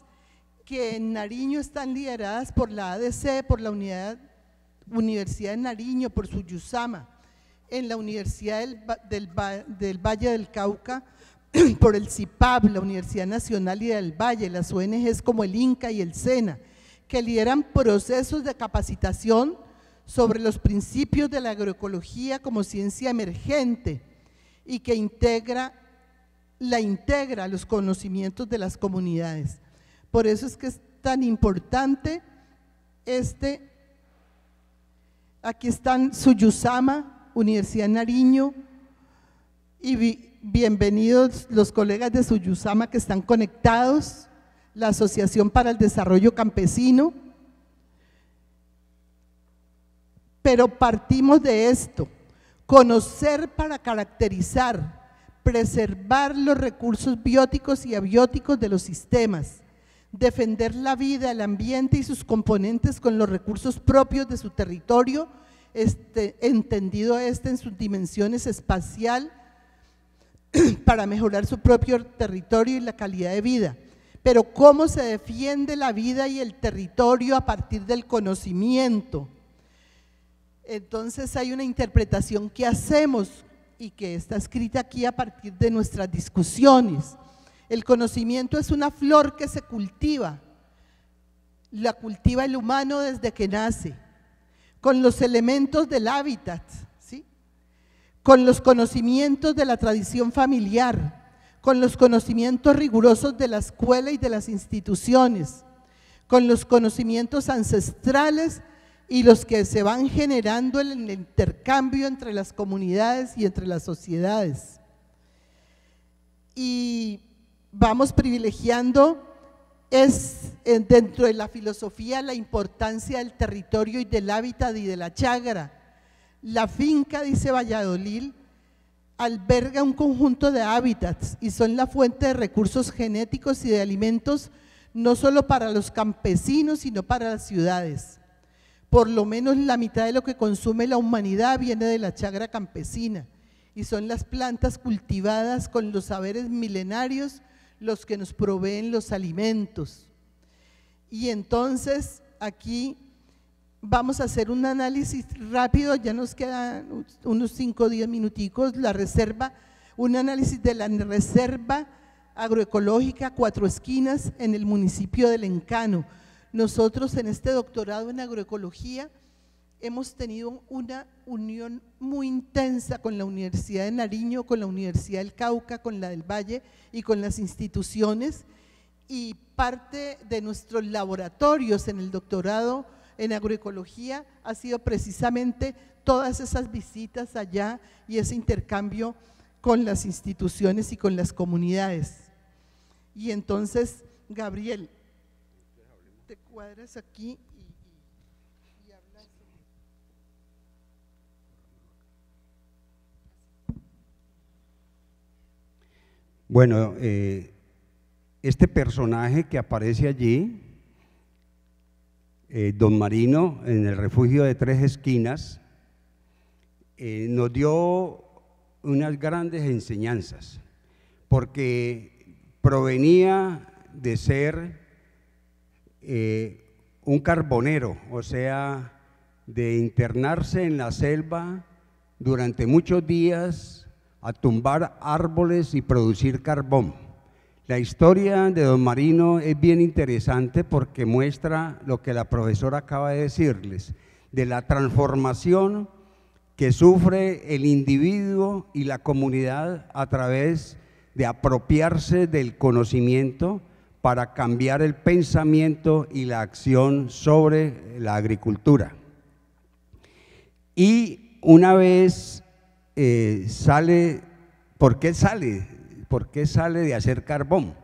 que en Nariño están lideradas por la ADC, por la Universidad de Nariño, por Suyusama, en la Universidad del Valle del Cauca, por el CIPAB, la Universidad Nacional y del Valle, las ONGs como el INCA y el SENA, que lideran procesos de capacitación sobre los principios de la agroecología como ciencia emergente y que integra los conocimientos de las comunidades. Por eso es que es tan importante aquí están Suyusama, Universidad de Nariño, y bienvenidos los colegas de Suyusama que están conectados, la Asociación para el Desarrollo Campesino. Pero partimos de esto: conocer para caracterizar, preservar los recursos bióticos y abióticos de los sistemas, defender la vida, el ambiente y sus componentes con los recursos propios de su territorio, entendido en sus dimensiones espacial, para mejorar su propio territorio y la calidad de vida. Pero ¿cómo se defiende la vida y el territorio a partir del conocimiento? Entonces hay una interpretación que hacemos y que está escrita aquí a partir de nuestras discusiones. El conocimiento es una flor que se cultiva, la cultiva el humano desde que nace, con los elementos del hábitat, ¿sí? Con los conocimientos de la tradición familiar, con los conocimientos rigurosos de la escuela y de las instituciones, con los conocimientos ancestrales y los que se van generando en el intercambio entre las comunidades y entre las sociedades. Y vamos privilegiando dentro de la filosofía la importancia del territorio y del hábitat y de la chagra. La finca, dice Valladolid, alberga un conjunto de hábitats y son la fuente de recursos genéticos y de alimentos no solo para los campesinos, sino para las ciudades. Por lo menos la mitad de lo que consume la humanidad viene de la chagra campesina y son las plantas cultivadas con los saberes milenarios los que nos proveen los alimentos. Y entonces aquí vamos a hacer un análisis rápido, ya nos quedan unos 5 o 10 minuticos, un análisis de la reserva agroecológica Cuatro Esquinas en el municipio del Encano. Nosotros en este doctorado en agroecología hemos tenido una unión muy intensa con la Universidad de Nariño, con la Universidad del Cauca, con la del Valle y con las instituciones, y parte de nuestros laboratorios en el doctorado en agroecología ha sido precisamente todas esas visitas allá y ese intercambio con las instituciones y con las comunidades. Y entonces, Gabriel, te cuadras aquí y hablas. Bueno, este personaje que aparece allí, Don Marino, en el refugio de Tres Esquinas, nos dio unas grandes enseñanzas, porque provenía de ser un carbonero, o sea, de internarse en la selva durante muchos días a tumbar árboles y producir carbón. La historia de Don Marino es bien interesante porque muestra lo que la profesora acaba de decirles, de la transformación que sufre el individuo y la comunidad a través de apropiarse del conocimiento para cambiar el pensamiento y la acción sobre la agricultura. Y una vez ¿por qué sale? ¿Por qué sale de hacer carbón?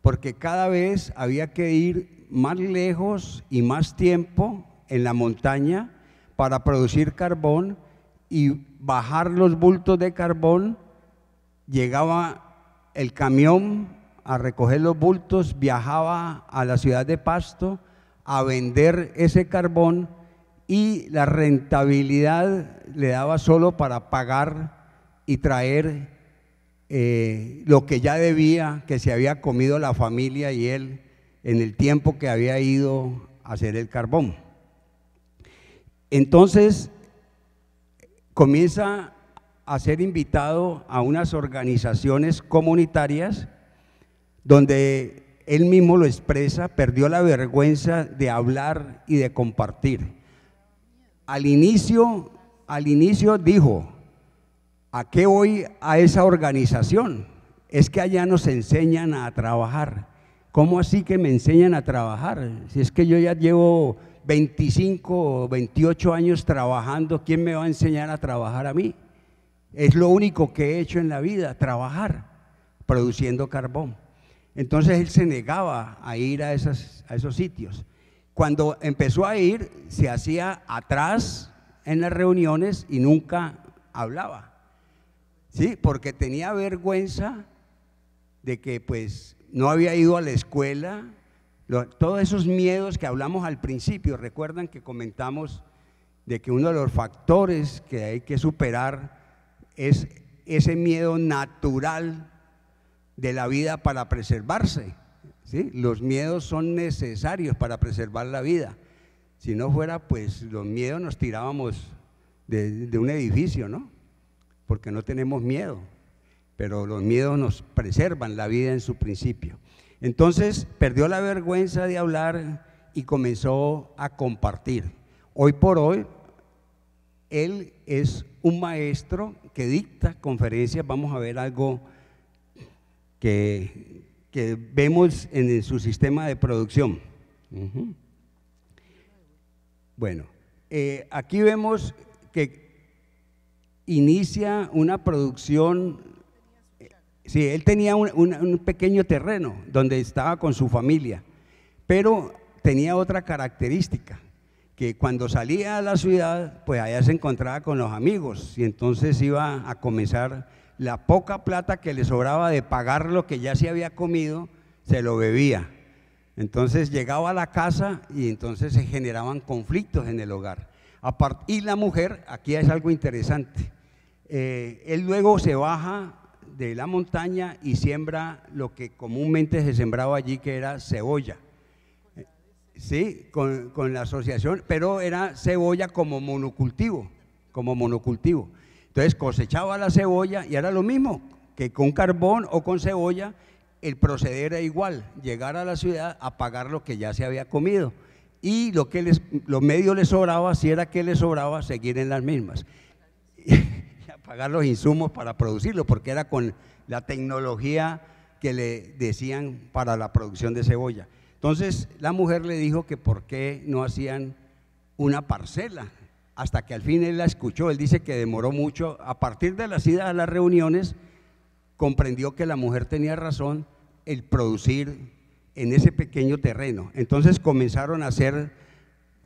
Porque cada vez había que ir más lejos y más tiempo en la montaña para producir carbón y bajar los bultos de carbón. Llegaba el camión a recoger los bultos, viajaba a la ciudad de Pasto a vender ese carbón y la rentabilidad le daba solo para pagar y traer lo que ya debía, que se había comido la familia y él en el tiempo que había ido a hacer el carbón. Entonces comienza a ser invitado a unas organizaciones comunitarias donde él mismo lo expresa, perdió la vergüenza de hablar y de compartir. Al inicio dijo: ¿a qué voy a esa organización? Es que allá nos enseñan a trabajar. ¿Cómo así que me enseñan a trabajar? Si es que yo ya llevo 25 o 28 años trabajando, ¿quién me va a enseñar a trabajar a mí? Es lo único que he hecho en la vida, trabajar, produciendo carbón. Entonces él se negaba a ir a esos sitios. Cuando empezó a ir, se hacía atrás en las reuniones y nunca hablaba, ¿sí? Porque tenía vergüenza de que pues no había ido a la escuela, todos esos miedos que hablamos al principio. Recuerdan que comentamos de que uno de los factores que hay que superar es ese miedo natural de la vida para preservarse, ¿sí? Los miedos son necesarios para preservar la vida. Si no fuera, pues los miedos nos tirábamos de un edificio, ¿no? Porque no tenemos miedo, pero los miedos nos preservan la vida en su principio. Entonces perdió la vergüenza de hablar y comenzó a compartir. Hoy por hoy, él es un maestro que dicta conferencias. Vamos a ver algo que vemos en su sistema de producción. Bueno, aquí vemos que inicia una producción. Sí, él tenía un pequeño terreno donde estaba con su familia, pero tenía otra característica, que cuando salía a la ciudad, pues allá se encontraba con los amigos y entonces iba a comenzar. La poca plata que le sobraba de pagar lo que ya se había comido, se lo bebía. Entonces llegaba a la casa y entonces se generaban conflictos en el hogar. Y la mujer, aquí es algo interesante, él luego se baja de la montaña y siembra lo que comúnmente se sembraba allí, que era cebolla. Sí, con la asociación, pero era cebolla como monocultivo. Entonces cosechaba la cebolla y era lo mismo que con carbón o con cebolla. El proceder era igual, llegar a la ciudad a pagar lo que ya se había comido y lo medio le sobraba, si era que le sobraba, seguir en las mismas y a pagar los insumos para producirlo, porque era con la tecnología que le decían para la producción de cebolla. Entonces la mujer le dijo que por qué no hacían una parcela, hasta que al fin él la escuchó. Él dice que demoró mucho. A partir de las idas a las reuniones comprendió que la mujer tenía razón el producir en ese pequeño terreno. Entonces comenzaron a hacer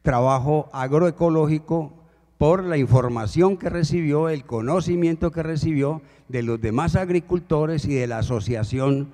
trabajo agroecológico por la información que recibió, el conocimiento que recibió de los demás agricultores y de la asociación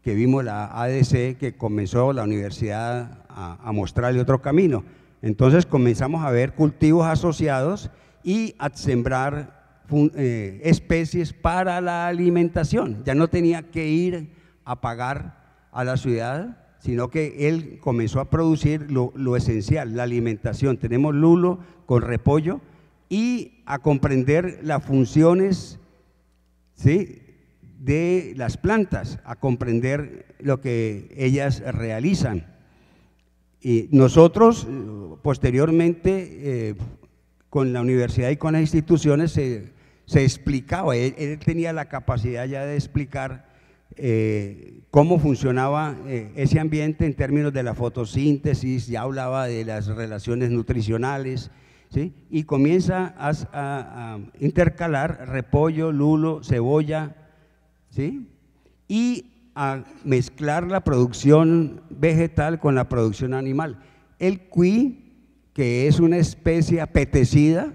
que vimos, la ADC, que comenzó la universidad a mostrarle otro camino. Entonces comenzamos a ver cultivos asociados y a sembrar especies para la alimentación. Ya no tenía que ir a pagar a la ciudad, sino que él comenzó a producir lo esencial, la alimentación. Tenemos lulo con repollo y a comprender las funciones, ¿sí?, de las plantas, a comprender lo que ellas realizan. Y nosotros posteriormente con la universidad y con las instituciones se explicaba, él tenía la capacidad ya de explicar cómo funcionaba ese ambiente en términos de la fotosíntesis, ya hablaba de las relaciones nutricionales, ¿sí? Y comienza a intercalar repollo, lulo, cebolla, ¿sí? Y a mezclar la producción vegetal con la producción animal. El cuy, que es una especie apetecida,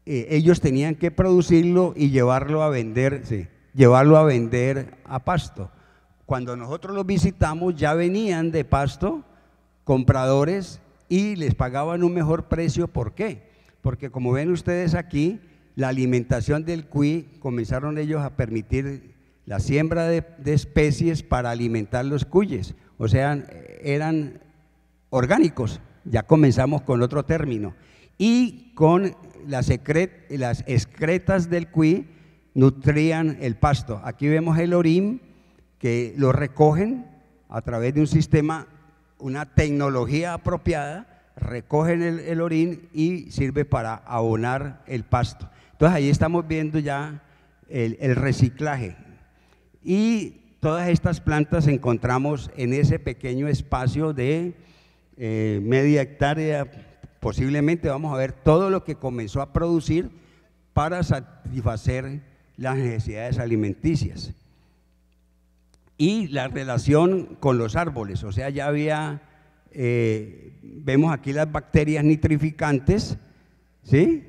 ellos tenían que producirlo y llevarlo a vender, sí, llevarlo a vender a Pasto. Cuando nosotros los visitamos ya venían de Pasto compradores y les pagaban un mejor precio. ¿Por qué? Porque como ven ustedes aquí, la alimentación del cuy, comenzaron ellos a permitir la siembra de especies para alimentar los cuyes, o sea, eran orgánicos. Ya comenzamos con otro término, y con las excretas del cuy nutrían el pasto. Aquí vemos el orín, que lo recogen a través de un sistema, una tecnología apropiada, recogen el orín y sirve para abonar el pasto. Entonces ahí estamos viendo ya el reciclaje. Y todas estas plantas encontramos en ese pequeño espacio de media hectárea, posiblemente. Vamos a ver todo lo que comenzó a producir para satisfacer las necesidades alimenticias. Y la relación con los árboles, o sea, ya había, vemos aquí las bacterias nitrificantes, ¿sí?,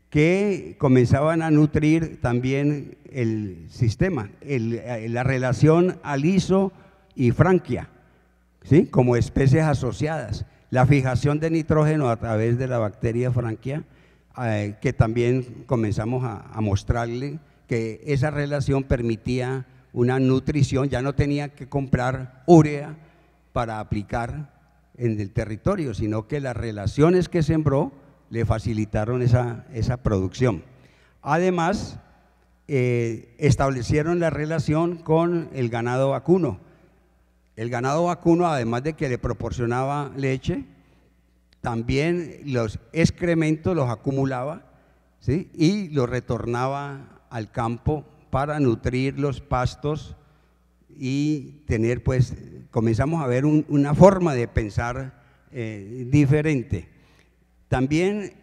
que comenzaban a nutrir también el sistema, la relación aliso y franquia, ¿sí?, como especies asociadas, la fijación de nitrógeno a través de la bacteria franquia, que también comenzamos a mostrarle que esa relación permitía una nutrición, ya no tenía que comprar urea para aplicar en el territorio, sino que las relaciones que sembró le facilitaron esa producción. Además, establecieron la relación con el ganado vacuno. El ganado vacuno, además de que le proporcionaba leche, también los excrementos los acumulaba, ¿sí?, y los retornaba al campo para nutrir los pastos y tener, pues, comenzamos a ver una forma de pensar diferente. También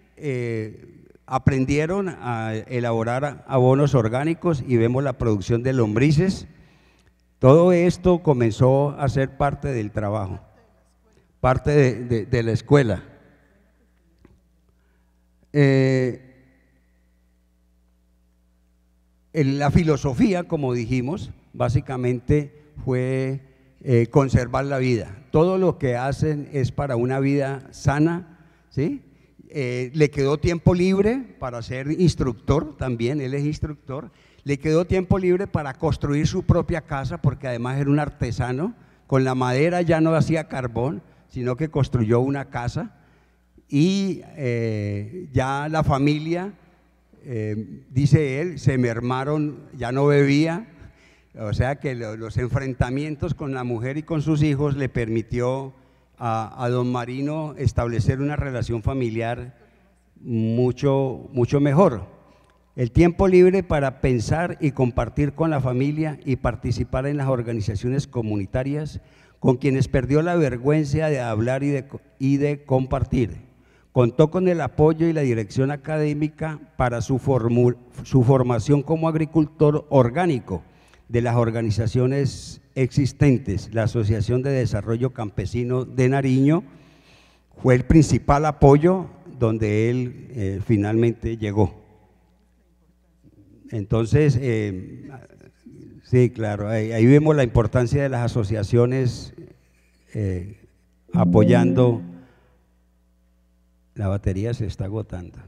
aprendieron a elaborar abonos orgánicos y vemos la producción de lombrices. Todo esto comenzó a ser parte del trabajo, parte de la escuela. La filosofía, como dijimos, básicamente fue conservar la vida. Todo lo que hacen es para una vida sana, ¿sí? Le quedó tiempo libre para ser instructor también, él es instructor. Le quedó tiempo libre para construir su propia casa, porque además era un artesano. Con la madera ya no hacía carbón, sino que construyó una casa. Y ya la familia, dice él, se mermaron, ya no bebía. O sea que los enfrentamientos con la mujer y con sus hijos le permitió a don Marino establecer una relación familiar mucho mejor. El tiempo libre para pensar y compartir con la familia y participar en las organizaciones comunitarias, con quienes perdió la vergüenza de hablar y de compartir. Contó con el apoyo y la dirección académica para su formación como agricultor orgánico de las organizaciones existentes. La Asociación de Desarrollo Campesino de Nariño fue el principal apoyo donde él finalmente llegó. Entonces, sí, claro, ahí vemos la importancia de las asociaciones apoyando. La batería se está agotando.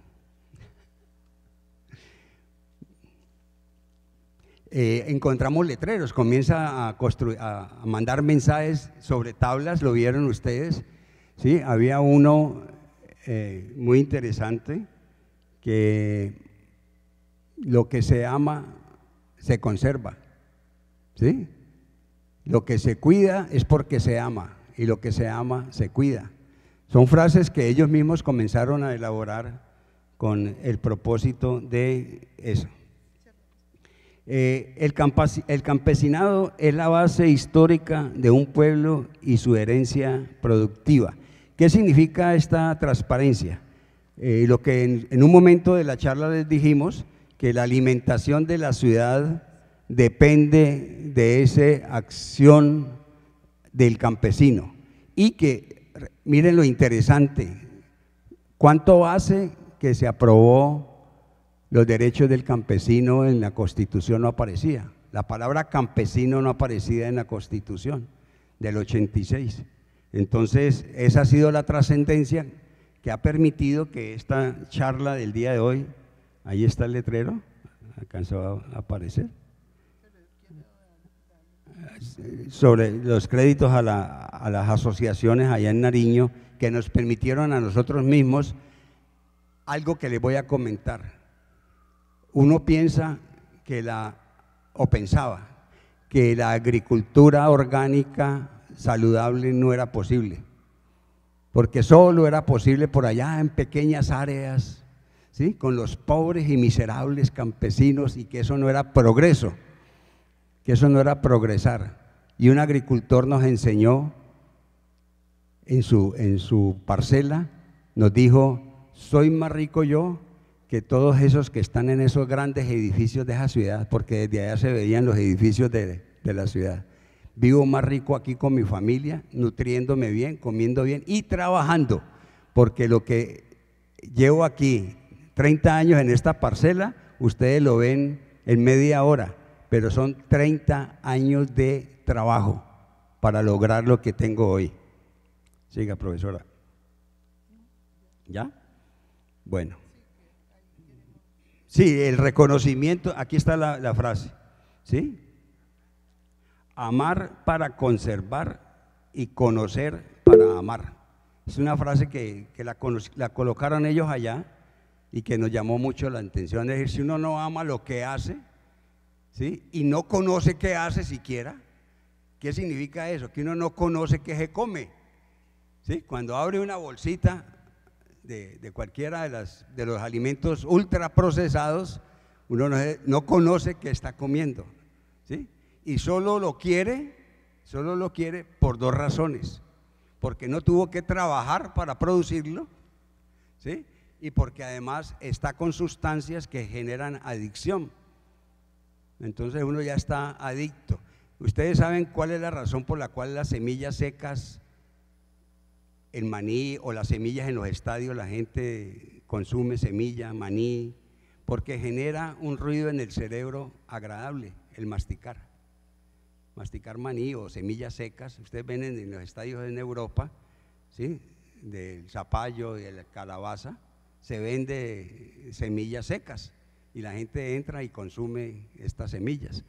Encontramos letreros, comienza a mandar mensajes sobre tablas, lo vieron ustedes, ¿sí? Había uno muy interesante, que lo que se ama se conserva, ¿sí? Lo que se cuida es porque se ama, y lo que se ama se cuida. Son frases que ellos mismos comenzaron a elaborar con el propósito de eso. El campesinado es la base histórica de un pueblo y su herencia productiva. ¿Qué significa esta transparencia? Lo que en un momento de la charla les dijimos, que la alimentación de la ciudad depende de esa acción del campesino. Y que, miren lo interesante, ¿cuánto hace que se aprobó los derechos del campesino en la Constitución? No aparecía. La palabra campesino no aparecía en la Constitución del 86. Entonces, esa ha sido la trascendencia que ha permitido que esta charla del día de hoy, ahí está el letrero, alcanzó a aparecer, sobre los créditos a las asociaciones allá en Nariño, que nos permitieron a nosotros mismos algo que les voy a comentar. Uno piensa pensaba que la agricultura orgánica saludable no era posible, porque solo era posible por allá en pequeñas áreas, ¿sí?, con los pobres y miserables campesinos, y que eso no era progreso, que eso no era progresar. Y un agricultor nos enseñó en su parcela, nos dijo: soy más rico yo que todos esos que están en esos grandes edificios de esa ciudad, porque desde allá se veían los edificios de la ciudad. Vivo más rico aquí con mi familia, nutriéndome bien, comiendo bien y trabajando, porque lo que llevo aquí 30 años en esta parcela, ustedes lo ven en media hora, pero son 30 años de trabajo para lograr lo que tengo hoy. Siga, profesora. ¿Ya? Bueno. Sí, el reconocimiento, aquí está la frase, ¿sí? Amar para conservar y conocer para amar. Es una frase que la colocaron ellos allá y que nos llamó mucho la atención. Es decir, si uno no ama lo que hace, ¿sí?, y no conoce qué hace siquiera, ¿qué significa eso? Que uno no conoce qué se come, ¿sí? Cuando abre una bolsita de cualquiera de los alimentos ultraprocesados, uno no conoce qué está comiendo, ¿sí? Y solo lo quiere por dos razones: porque no tuvo que trabajar para producirlo, ¿sí?, y porque además está con sustancias que generan adicción. Entonces uno ya está adicto. Ustedes saben cuál es la razón por la cual las semillas secas, el maní o las semillas en los estadios, la gente consume semilla, maní, porque genera un ruido en el cerebro agradable, el masticar maní o semillas secas. Ustedes ven en los estadios en Europa, ¿sí?, del zapallo, de la calabaza, se vende semillas secas y la gente entra y consume estas semillas.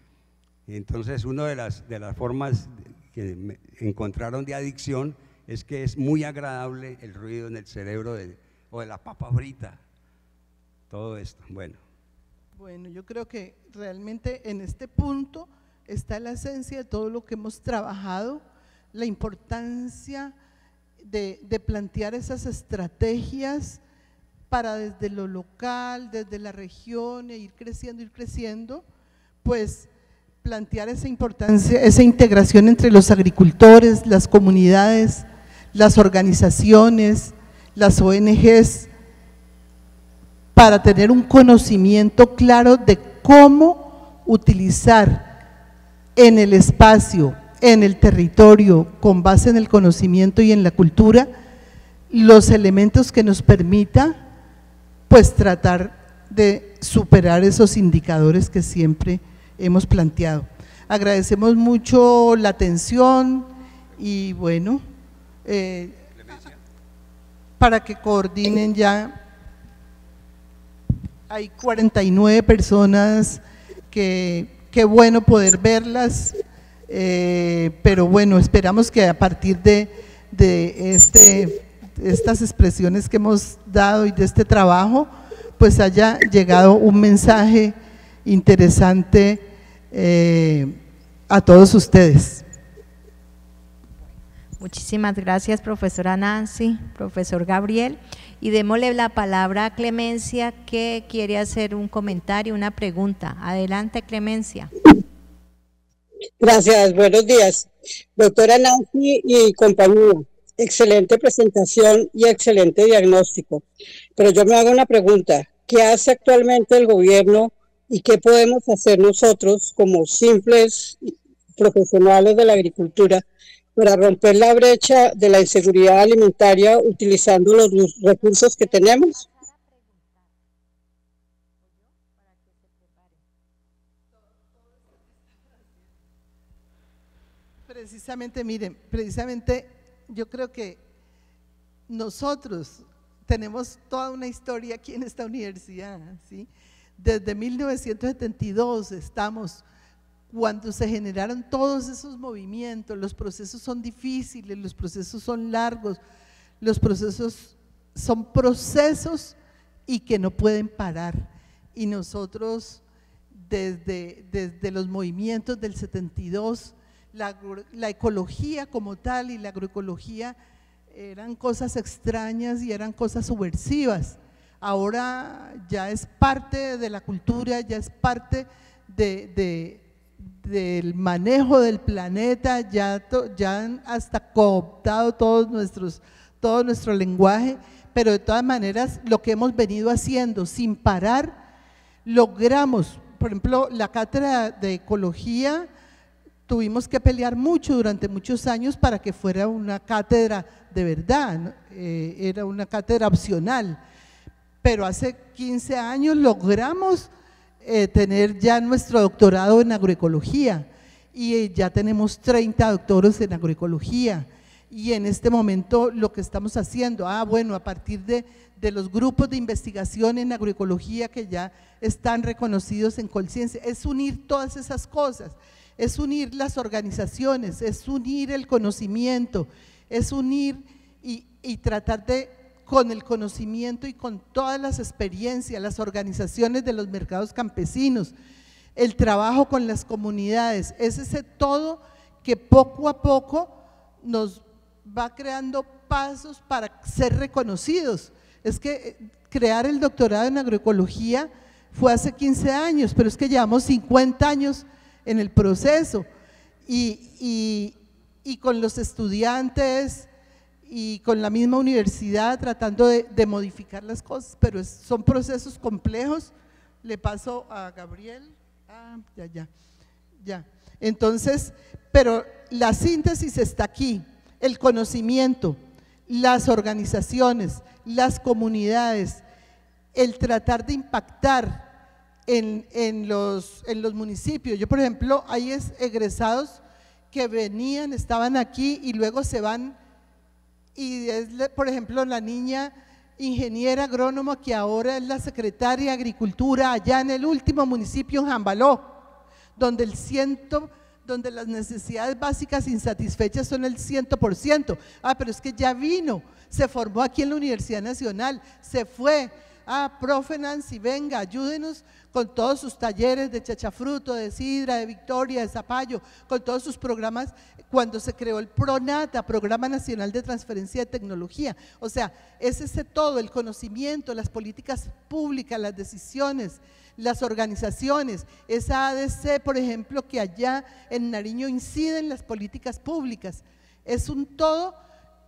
Entonces, una de las formas que encontraron de adicción es que es muy agradable el ruido en el cerebro o de la papa frita, todo esto. Bueno, yo creo que realmente en este punto está la esencia de todo lo que hemos trabajado, la importancia de plantear esas estrategias para desde lo local, desde la región, ir creciendo, pues plantear esa importancia, esa integración entre los agricultores, las comunidades, las organizaciones, las ONGs, para tener un conocimiento claro de cómo utilizar en el espacio, en el territorio, con base en el conocimiento y en la cultura, los elementos que nos permita pues tratar de superar esos indicadores que siempre hemos planteado. Agradecemos mucho la atención y bueno, para que coordinen ya. Hay 49 personas que qué bueno poder verlas, pero bueno, esperamos que a partir de estas expresiones que hemos dado y de este trabajo, pues haya llegado un mensaje interesante a todos ustedes. Muchísimas gracias, profesora Nancy, profesor Gabriel, y démosle la palabra a Clemencia, que quiere hacer un comentario, una pregunta. Adelante, Clemencia. Gracias, buenos días, doctora Nancy y compañía. excelente presentación y excelente diagnóstico. Pero yo me hago una pregunta, ¿qué hace actualmente el gobierno y qué podemos hacer nosotros como simples profesionales de la agricultura para romper la brecha de la inseguridad alimentaria utilizando los recursos que tenemos? Precisamente, miren, precisamente yo creo que nosotros tenemos toda una historia aquí en esta universidad, ¿sí? Desde 1972 estamos, cuando se generaron todos esos movimientos, los procesos son difíciles, los procesos son largos, los procesos son procesos y que no pueden parar. Y nosotros desde los movimientos del 72, la ecología como tal y la agroecología eran cosas extrañas y eran cosas subversivas. Ahora ya es parte de la cultura, ya es parte del manejo del planeta, ya han hasta cooptado todo nuestro lenguaje, pero de todas maneras lo que hemos venido haciendo sin parar, logramos, por ejemplo, la cátedra de ecología, tuvimos que pelear mucho durante muchos años para que fuera una cátedra de verdad, ¿no? Era una cátedra opcional, pero hace 15 años logramos tener ya nuestro doctorado en agroecología y ya tenemos 30 doctoros en agroecología y en este momento lo que estamos haciendo, bueno, a partir de los grupos de investigación en agroecología que ya están reconocidos en Colciencia, es unir todas esas cosas, es unir las organizaciones, es unir el conocimiento, es unir y tratar de, con el conocimiento y con todas las experiencias, las organizaciones de los mercados campesinos, el trabajo con las comunidades, es ese todo que poco a poco nos va creando pasos para ser reconocidos. Es que crear el doctorado en agroecología fue hace 15 años, pero es que llevamos 50 años en el proceso y con los estudiantes y con la misma universidad tratando de modificar las cosas, pero son procesos complejos. Le paso a Gabriel. Ya. Entonces, pero la síntesis está aquí, el conocimiento, las organizaciones, las comunidades, el tratar de impactar en los municipios. Yo, por ejemplo, hay egresados que venían, estaban aquí y luego se van, y es, por ejemplo, la niña ingeniera agrónoma que ahora es la secretaria de Agricultura allá en el último municipio, en Jambaló, donde donde las necesidades básicas insatisfechas son el 100%. Pero es que ya vino, se formó aquí en la Universidad Nacional, se fue. Profe Nancy, venga, ayúdenos con todos sus talleres de chachafruto, de sidra, de Victoria, de zapallo, con todos sus programas, cuando se creó el PRONATA, Programa Nacional de Transferencia de Tecnología. O sea, es ese todo, el conocimiento, las políticas públicas, las decisiones, las organizaciones, esa ADC, por ejemplo, que allá en Nariño incide en las políticas públicas. Es un todo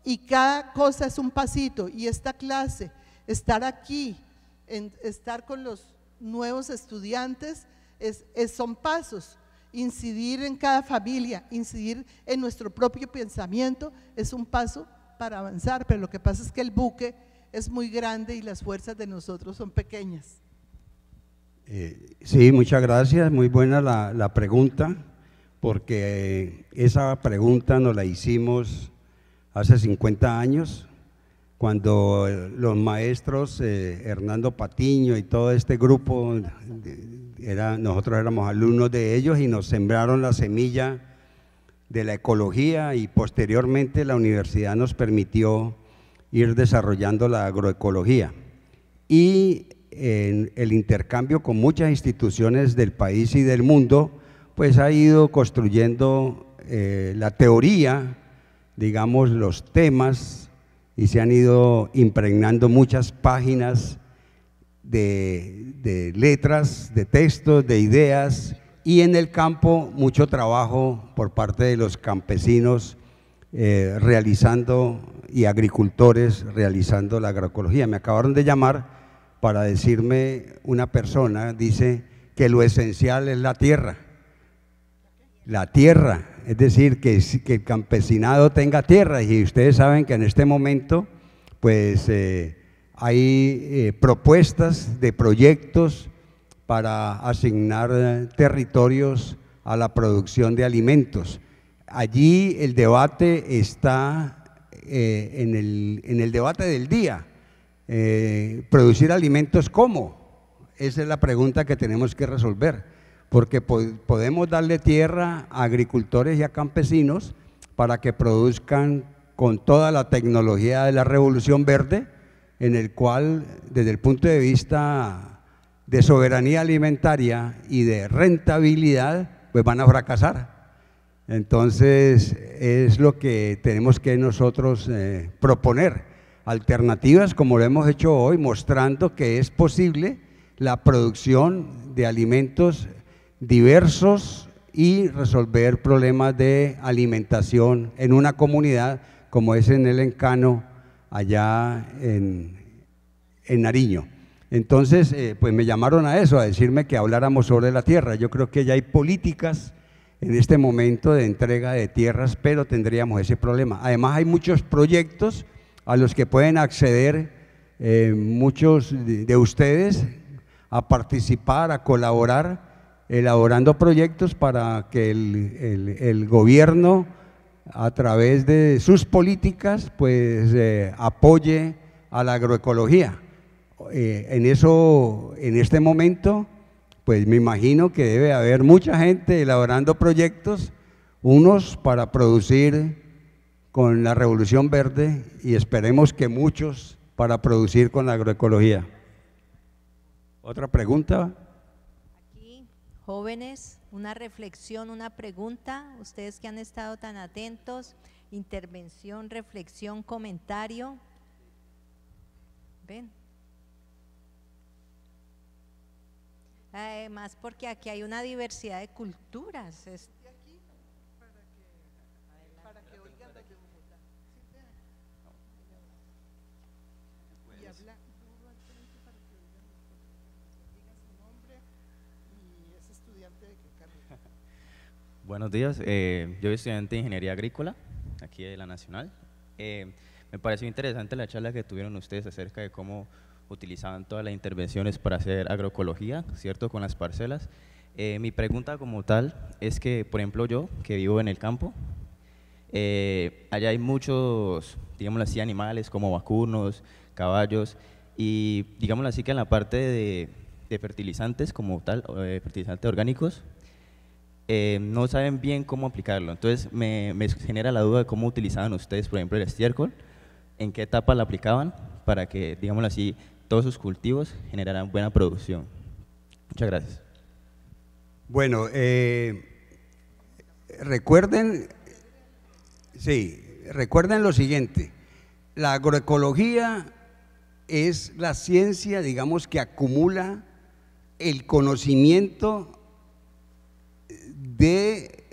y cada cosa es un pasito. Y esta clase, estar aquí, estar con los nuevos estudiantes, son pasos. Incidir en cada familia, incidir en nuestro propio pensamiento es un paso para avanzar, pero lo que pasa es que el buque es muy grande y las fuerzas de nosotros son pequeñas. Sí, muchas gracias, muy buena la pregunta, porque esa pregunta nos la hicimos hace 50 años, cuando los maestros Hernando Patiño y todo este grupo, nosotros éramos alumnos de ellos y nos sembraron la semilla de la ecología, y posteriormente la universidad nos permitió ir desarrollando la agroecología. Y en el intercambio con muchas instituciones del país y del mundo, pues ha ido construyendo la teoría, digamos, los temas, y se han ido impregnando muchas páginas de letras, de textos, de ideas, y en el campo mucho trabajo por parte de los campesinos realizando y agricultores realizando la agroecología. Me acabaron de llamar para decirme una persona, dice que lo esencial es la tierra, es decir, que el campesinado tenga tierra, y ustedes saben que en este momento pues hay propuestas de proyectos para asignar territorios a la producción de alimentos. Allí el debate está en el debate del día. ¿Producir alimentos cómo? Esa es la pregunta que tenemos que resolver, porque podemos darle tierra a agricultores y a campesinos para que produzcan con toda la tecnología de la revolución verde, en el cual, desde el punto de vista de soberanía alimentaria y de rentabilidad, pues van a fracasar. Entonces, es lo que tenemos que nosotros proponer, alternativas como lo hemos hecho hoy, mostrando que es posible la producción de alimentos diversos y resolver problemas de alimentación en una comunidad como es en el Encano, allá en Nariño. Entonces, pues me llamaron a eso, a decirme que habláramos sobre la tierra. Yo creo que ya hay políticas en este momento de entrega de tierras, pero tendríamos ese problema. Además, hay muchos proyectos a los que pueden acceder muchos de ustedes a participar, a colaborar, elaborando proyectos para que el gobierno, a través de sus políticas, pues apoye a la agroecología. En este momento, pues me imagino que debe haber mucha gente elaborando proyectos, unos para producir con la revolución verde y esperemos que muchos para producir con la agroecología. ¿Otra pregunta? Aquí, jóvenes, una reflexión, una pregunta, ustedes que han estado tan atentos, intervención, reflexión, comentario. ¿Ven? Además, porque aquí hay una diversidad de culturas. Para que oigan desde Bogotá. Y habla duro al frente para que oigan los profesores. Diga su nombre y es estudiante de qué carrera. Buenos días, yo soy estudiante de Ingeniería Agrícola, aquí de la Nacional. Me pareció interesante la charla que tuvieron ustedes acerca de cómo utilizaban todas las intervenciones para hacer agroecología, ¿cierto?, con las parcelas. Mi pregunta como tal es que, por ejemplo, yo, que vivo en el campo, allá hay muchos, digámoslo así, animales como vacunos, caballos, y digámoslo así que en la parte de fertilizantes como tal, fertilizantes orgánicos, no saben bien cómo aplicarlo. Entonces me genera la duda de cómo utilizaban ustedes, por ejemplo, el estiércol, en qué etapa la aplicaban para que, digámoslo así, todos sus cultivos generaran buena producción. Muchas gracias. Bueno, recuerden lo siguiente: la agroecología es la ciencia, digamos, que acumula el conocimiento de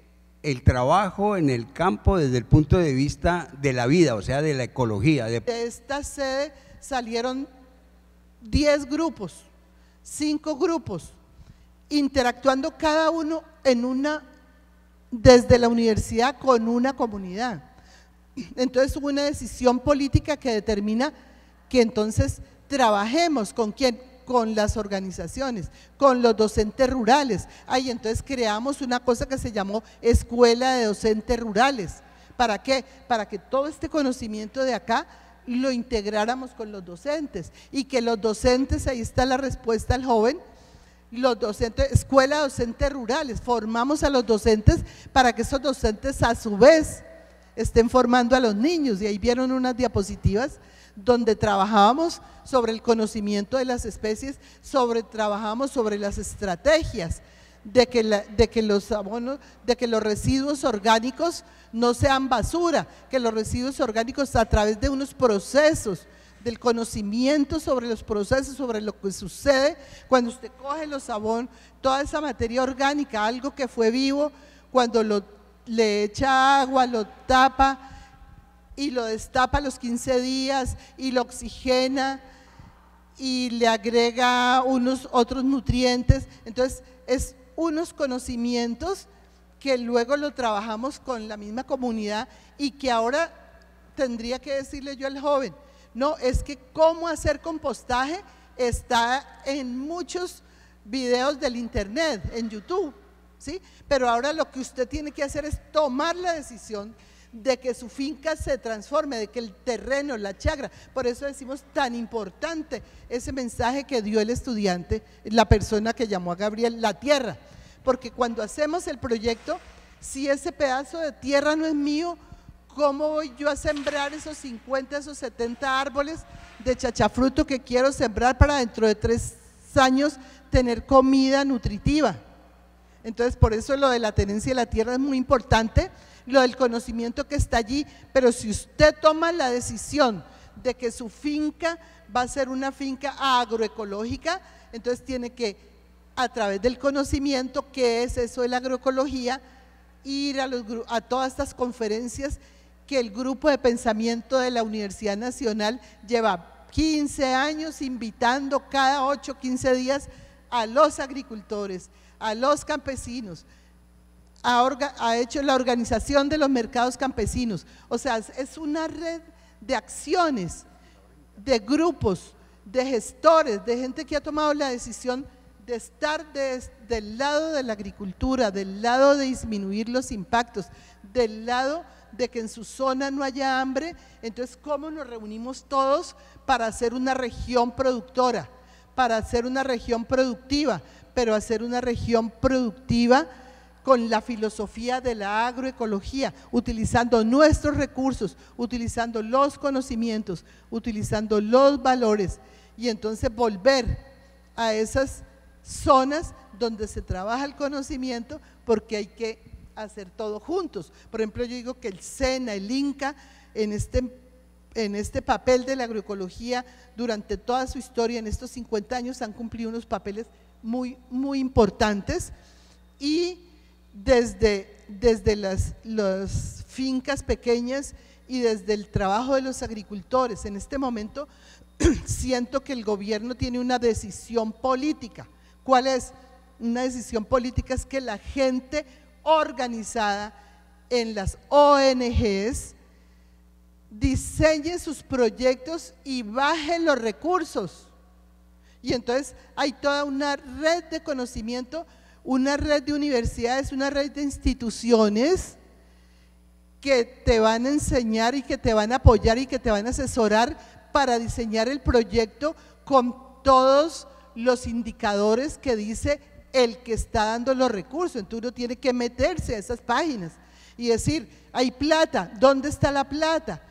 el trabajo en el campo desde el punto de vista de la vida, o sea, de la ecología. De esta sede salieron 10 grupos, 5 grupos, interactuando cada uno desde la universidad con una comunidad. Entonces hubo una decisión política que determina que entonces trabajemos ¿con quién? Con las organizaciones, con los docentes rurales. Ahí entonces creamos una cosa que se llamó Escuela de Docentes Rurales. ¿Para qué? Para que todo este conocimiento de acá lo integráramos con los docentes y que los docentes, ahí está la respuesta al joven, los docentes, Escuela de Docentes Rurales, formamos a los docentes para que esos docentes a su vez estén formando a los niños, y ahí vieron unas diapositivas donde trabajábamos sobre el conocimiento de las especies, trabajábamos sobre las estrategias de que los residuos orgánicos no sean basura, que los residuos orgánicos, a través de unos procesos, del conocimiento sobre los procesos, sobre lo que sucede cuando usted coge los jabón, toda esa materia orgánica, algo que fue vivo, cuando le echa agua, lo tapa, y lo destapa a los 15 días y lo oxigena y le agrega unos otros nutrientes. Entonces es unos conocimientos que luego lo trabajamos con la misma comunidad y que ahora tendría que decirle yo al joven, no, es que cómo hacer compostaje está en muchos videos del internet, en YouTube, ¿sí? Pero ahora lo que usted tiene que hacer es tomar la decisión de que su finca se transforme, de que el terreno, la chacra, por eso decimos tan importante ese mensaje que dio el estudiante, la persona que llamó a Gabriel, la tierra, porque cuando hacemos el proyecto, si ese pedazo de tierra no es mío, ¿cómo voy yo a sembrar esos 50, esos 70 árboles de chachafruto que quiero sembrar para dentro de 3 años tener comida nutritiva? Entonces, por eso lo de la tenencia de la tierra es muy importante, lo del conocimiento que está allí, pero si usted toma la decisión de que su finca va a ser una finca agroecológica, entonces tiene que, a través del conocimiento, ¿qué es eso de la agroecología?, ir a todas estas conferencias que el grupo de pensamiento de la Universidad Nacional lleva 15 años invitando cada 8, 15 días a los agricultores, a los campesinos, ha hecho la organización de los mercados campesinos, o sea, es una red de acciones, de grupos, de gestores, de gente que ha tomado la decisión de estar del lado de la agricultura, del lado de disminuir los impactos, del lado de que en su zona no haya hambre. Entonces, ¿cómo nos reunimos todos para hacer una región productora, para hacer una región productiva, pero hacer una región productiva con la filosofía de la agroecología, utilizando nuestros recursos, utilizando los conocimientos, utilizando los valores, y entonces volver a esas zonas donde se trabaja el conocimiento, porque hay que hacer todo juntos? Por ejemplo, yo digo que el SENA, el INCA, en este papel de la agroecología, durante toda su historia, en estos 50 años, han cumplido unos papeles muy, muy importantes, y desde las fincas pequeñas y desde el trabajo de los agricultores, en este momento siento que el gobierno tiene una decisión política. ¿Cuál es? Una decisión política es que la gente organizada en las ONGs diseñe sus proyectos y baje los recursos. Y entonces hay toda una red de conocimiento, una red de universidades, una red de instituciones que te van a enseñar y que te van a apoyar y que te van a asesorar para diseñar el proyecto con todos los indicadores que dice el que está dando los recursos. Entonces uno tiene que meterse a esas páginas y decir, hay plata, ¿dónde está la plata?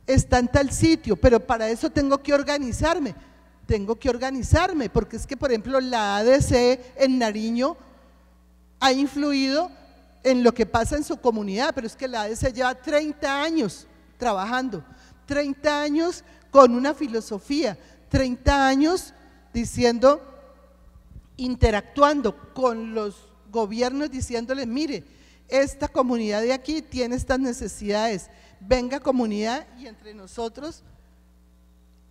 Está en tal sitio, pero para eso tengo que organizarme, porque es que, por ejemplo, la ADC en Nariño ha influido en lo que pasa en su comunidad, pero es que la ADC lleva 30 años trabajando, 30 años con una filosofía, 30 años diciendo, interactuando con los gobiernos, diciéndoles, mire, esta comunidad de aquí tiene estas necesidades, venga comunidad, y entre nosotros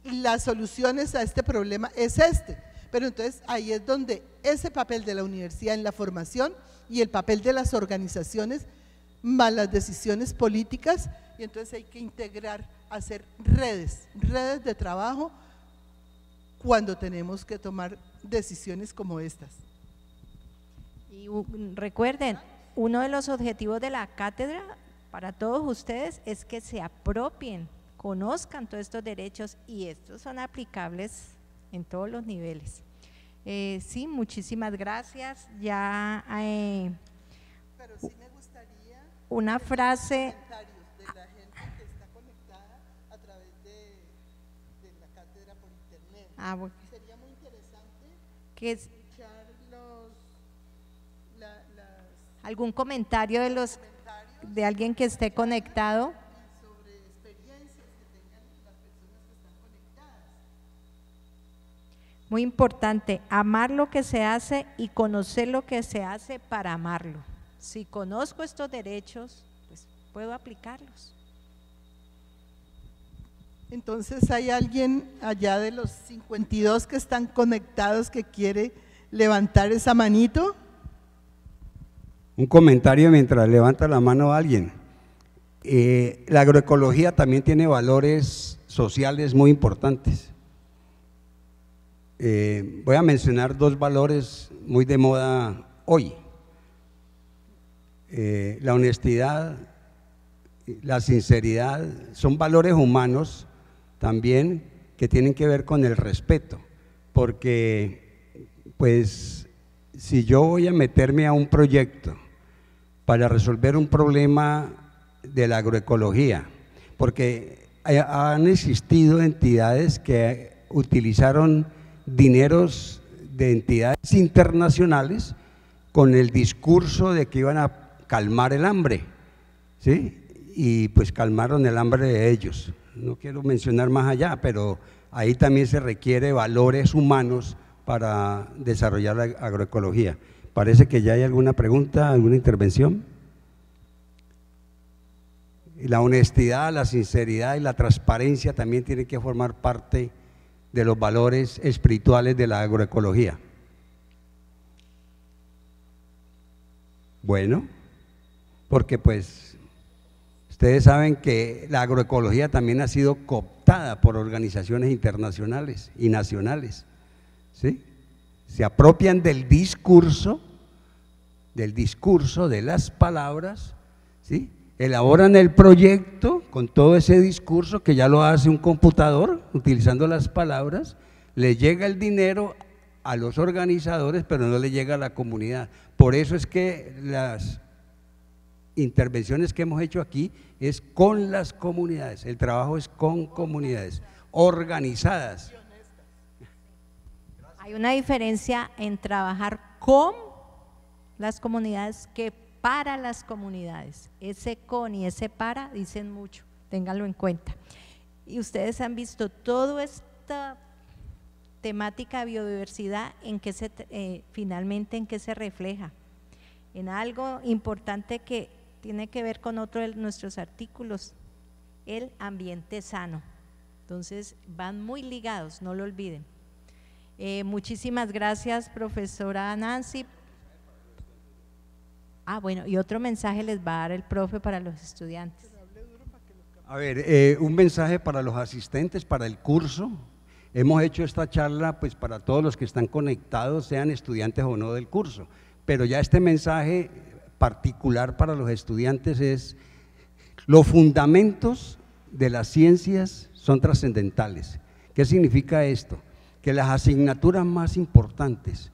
las soluciones a este problema es este. Pero entonces ahí es donde ese papel de la universidad en la formación y el papel de las organizaciones más las decisiones políticas, y entonces hay que integrar, hacer redes de trabajo cuando tenemos que tomar decisiones como estas. Y recuerden, uno de los objetivos de la cátedra para todos ustedes es que se apropien, conozcan todos estos derechos, y estos son aplicables en todos los niveles. Sí, muchísimas gracias. Ya pero sí me gustaría una frase de la gente que está conectada a través de la cátedra por internet. Bueno. Sería muy interesante que escuchar algún comentario de alguien que esté conectado. sobre experiencias que tengan las personas que están conectadas. Muy importante, amar lo que se hace y conocer lo que se hace para amarlo. Si conozco estos derechos, pues puedo aplicarlos. Entonces, ¿hay alguien allá de los 52 que están conectados que quiere levantar esa manito? Un comentario mientras levanta la mano alguien. La agroecología también tiene valores sociales muy importantes. Voy a mencionar dos valores muy de moda hoy. La honestidad, la sinceridad, son valores humanos también que tienen que ver con el respeto, porque pues si yo voy a meterme a un proyecto para resolver un problema de la agroecología, porque han existido entidades que utilizaron dineros de entidades internacionales con el discurso de que iban a calmar el hambre, ¿sí? Y pues calmaron el hambre de ellos. No quiero mencionar más allá, pero ahí también se requiere valores humanos para desarrollar la agroecología. Parece que ya hay alguna pregunta, alguna intervención. La honestidad, la sinceridad y la transparencia también tienen que formar parte de los valores espirituales de la agroecología. Bueno, porque pues ustedes saben que la agroecología también ha sido cooptada por organizaciones internacionales y nacionales, ¿sí? Se apropian del discurso, de las palabras, ¿sí? Elaboran el proyecto con todo ese discurso que ya lo hace un computador utilizando las palabras, le llega el dinero a los organizadores, pero no le llega a la comunidad. Por eso es que las intervenciones que hemos hecho aquí es con las comunidades, el trabajo es con comunidades organizadas. Hay una diferencia en trabajar con las comunidades que para las comunidades. Ese con y ese para dicen mucho, ténganlo en cuenta. Y ustedes han visto toda esta temática de biodiversidad en que finalmente en qué se refleja, en algo importante que tiene que ver con otro de nuestros artículos, el ambiente sano. Entonces van muy ligados, no lo olviden. Muchísimas gracias, profesora Nancy. Bueno, y otro mensaje les va a dar el profe para los estudiantes. A ver, un mensaje para los asistentes, para el curso. Hemos hecho esta charla pues para todos los que están conectados, sean estudiantes o no del curso, pero ya este mensaje particular para los estudiantes es: los fundamentos de las ciencias son trascendentales. ¿Qué significa esto? Que las asignaturas más importantes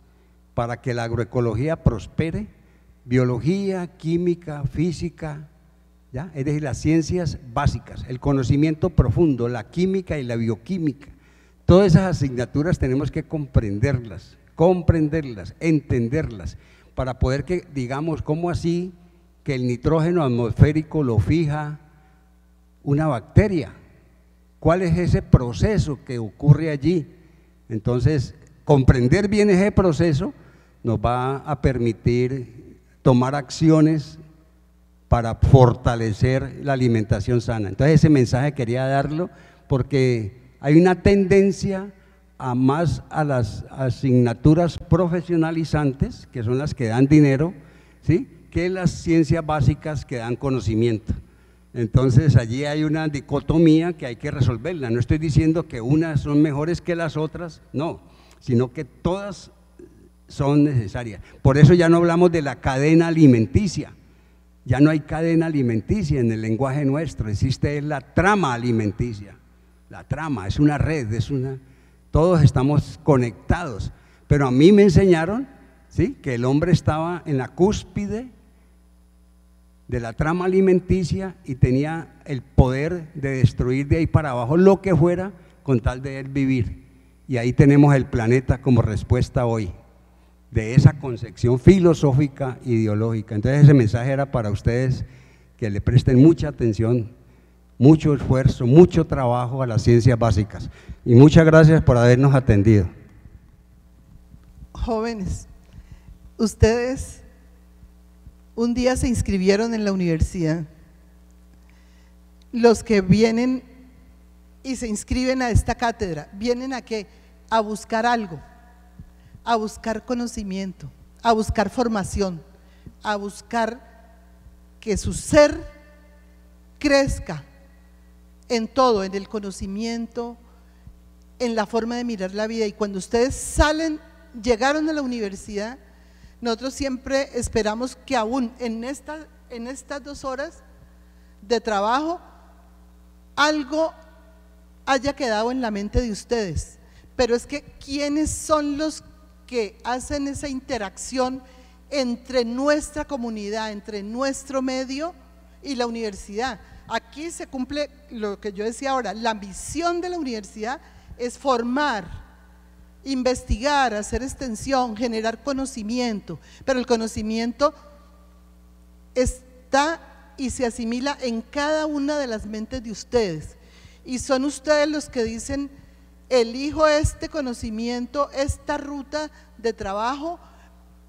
para que la agroecología prospere, biología, química, física, ¿ya? Es decir, las ciencias básicas, el conocimiento profundo, la química y la bioquímica, todas esas asignaturas tenemos que comprenderlas, entenderlas, para poder que, digamos, ¿cómo así que el nitrógeno atmosférico lo fija una bacteria? ¿Cuál es ese proceso que ocurre allí? Entonces, comprender bien ese proceso nos va a permitir tomar acciones para fortalecer la alimentación sana. Entonces ese mensaje quería darlo porque hay una tendencia a más a las asignaturas profesionalizantes, que son las que dan dinero, ¿sí?, que las ciencias básicas que dan conocimiento. Entonces allí hay una dicotomía que hay que resolverla. No estoy diciendo que unas son mejores que las otras, no, sino que todas son necesarias. Por eso ya no hablamos de la cadena alimenticia, ya no hay cadena alimenticia en el lenguaje nuestro, existe la trama alimenticia. La trama es una red, todos estamos conectados, pero a mí me enseñaron, ¿sí?, que el hombre estaba en la cúspide de la trama alimenticia y tenía el poder de destruir de ahí para abajo lo que fuera con tal de él vivir. Y ahí tenemos el planeta como respuesta hoy de esa concepción filosófica ideológica. Entonces ese mensaje era para ustedes, que le presten mucha atención, mucho esfuerzo, mucho trabajo a las ciencias básicas. Y muchas gracias por habernos atendido. Jóvenes, ustedes un día se inscribieron en la universidad. Los que vienen y se inscriben a esta cátedra, ¿vienen a qué? A buscar algo, a buscar conocimiento, a buscar formación, a buscar que su ser crezca en todo, en el conocimiento, en la forma de mirar la vida. Y cuando ustedes salen, llegaron a la universidad, nosotros siempre esperamos que aún en estas 2 horas de trabajo algo haya quedado en la mente de ustedes. Pero es que ¿quiénes son los que hacen esa interacción entre nuestra comunidad, entre nuestro medio y la universidad? Aquí se cumple lo que yo decía ahora, la misión de la universidad es formar, investigar, hacer extensión, generar conocimiento, pero el conocimiento está y se asimila en cada una de las mentes de ustedes, y son ustedes los que dicen: elijo este conocimiento, esta ruta de trabajo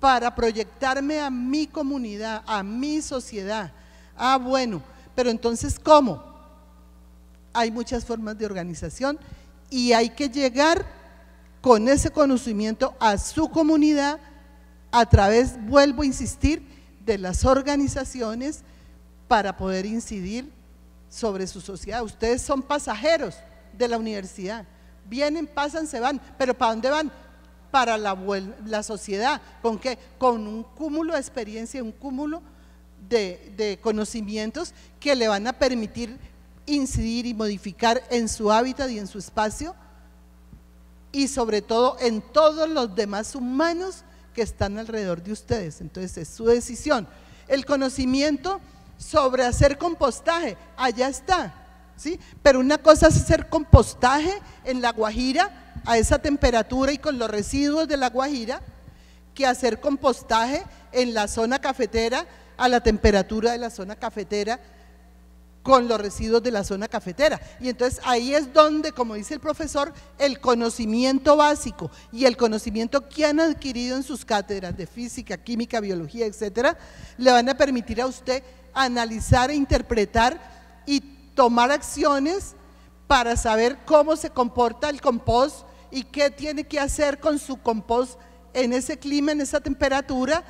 para proyectarme a mi comunidad, a mi sociedad. Ah, bueno, pero entonces ¿cómo? Hay muchas formas de organización y hay que llegar con ese conocimiento a su comunidad a través, vuelvo a insistir, de las organizaciones para poder incidir sobre su sociedad. Ustedes son pasajeros de la universidad, vienen, pasan, se van, pero ¿para dónde van? Para la sociedad. ¿Con qué? Con un cúmulo de experiencia, un cúmulo de conocimientos que le van a permitir incidir y modificar en su hábitat y en su espacio, y sobre todo en todos los demás humanos que están alrededor de ustedes. Entonces es su decisión. El conocimiento sobre hacer compostaje, allá está, ¿sí? Pero una cosa es hacer compostaje en La Guajira a esa temperatura y con los residuos de La Guajira, que hacer compostaje en la zona cafetera a la temperatura de la zona cafetera con los residuos de la zona cafetera. Y entonces ahí es donde, como dice el profesor, el conocimiento básico y el conocimiento que han adquirido en sus cátedras de física, química, biología, etcétera, le van a permitir a usted analizar e interpretar y tomar acciones para saber cómo se comporta el compost y qué tiene que hacer con su compost en ese clima, en esa temperatura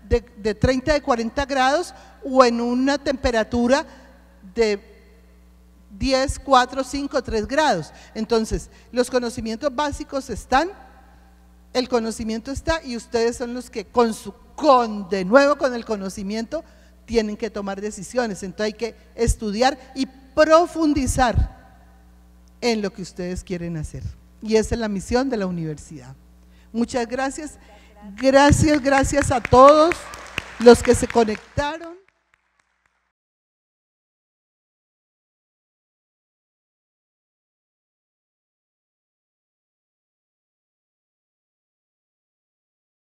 de 30, de 40 grados o en una temperatura de 10, 4, 5, 3 grados. Entonces, los conocimientos básicos están, el conocimiento está, y ustedes son los que de nuevo con el conocimiento tienen que tomar decisiones. Entonces hay que estudiar y profundizar en lo que ustedes quieren hacer, y esa es la misión de la universidad. Muchas gracias, gracias a todos los que se conectaron.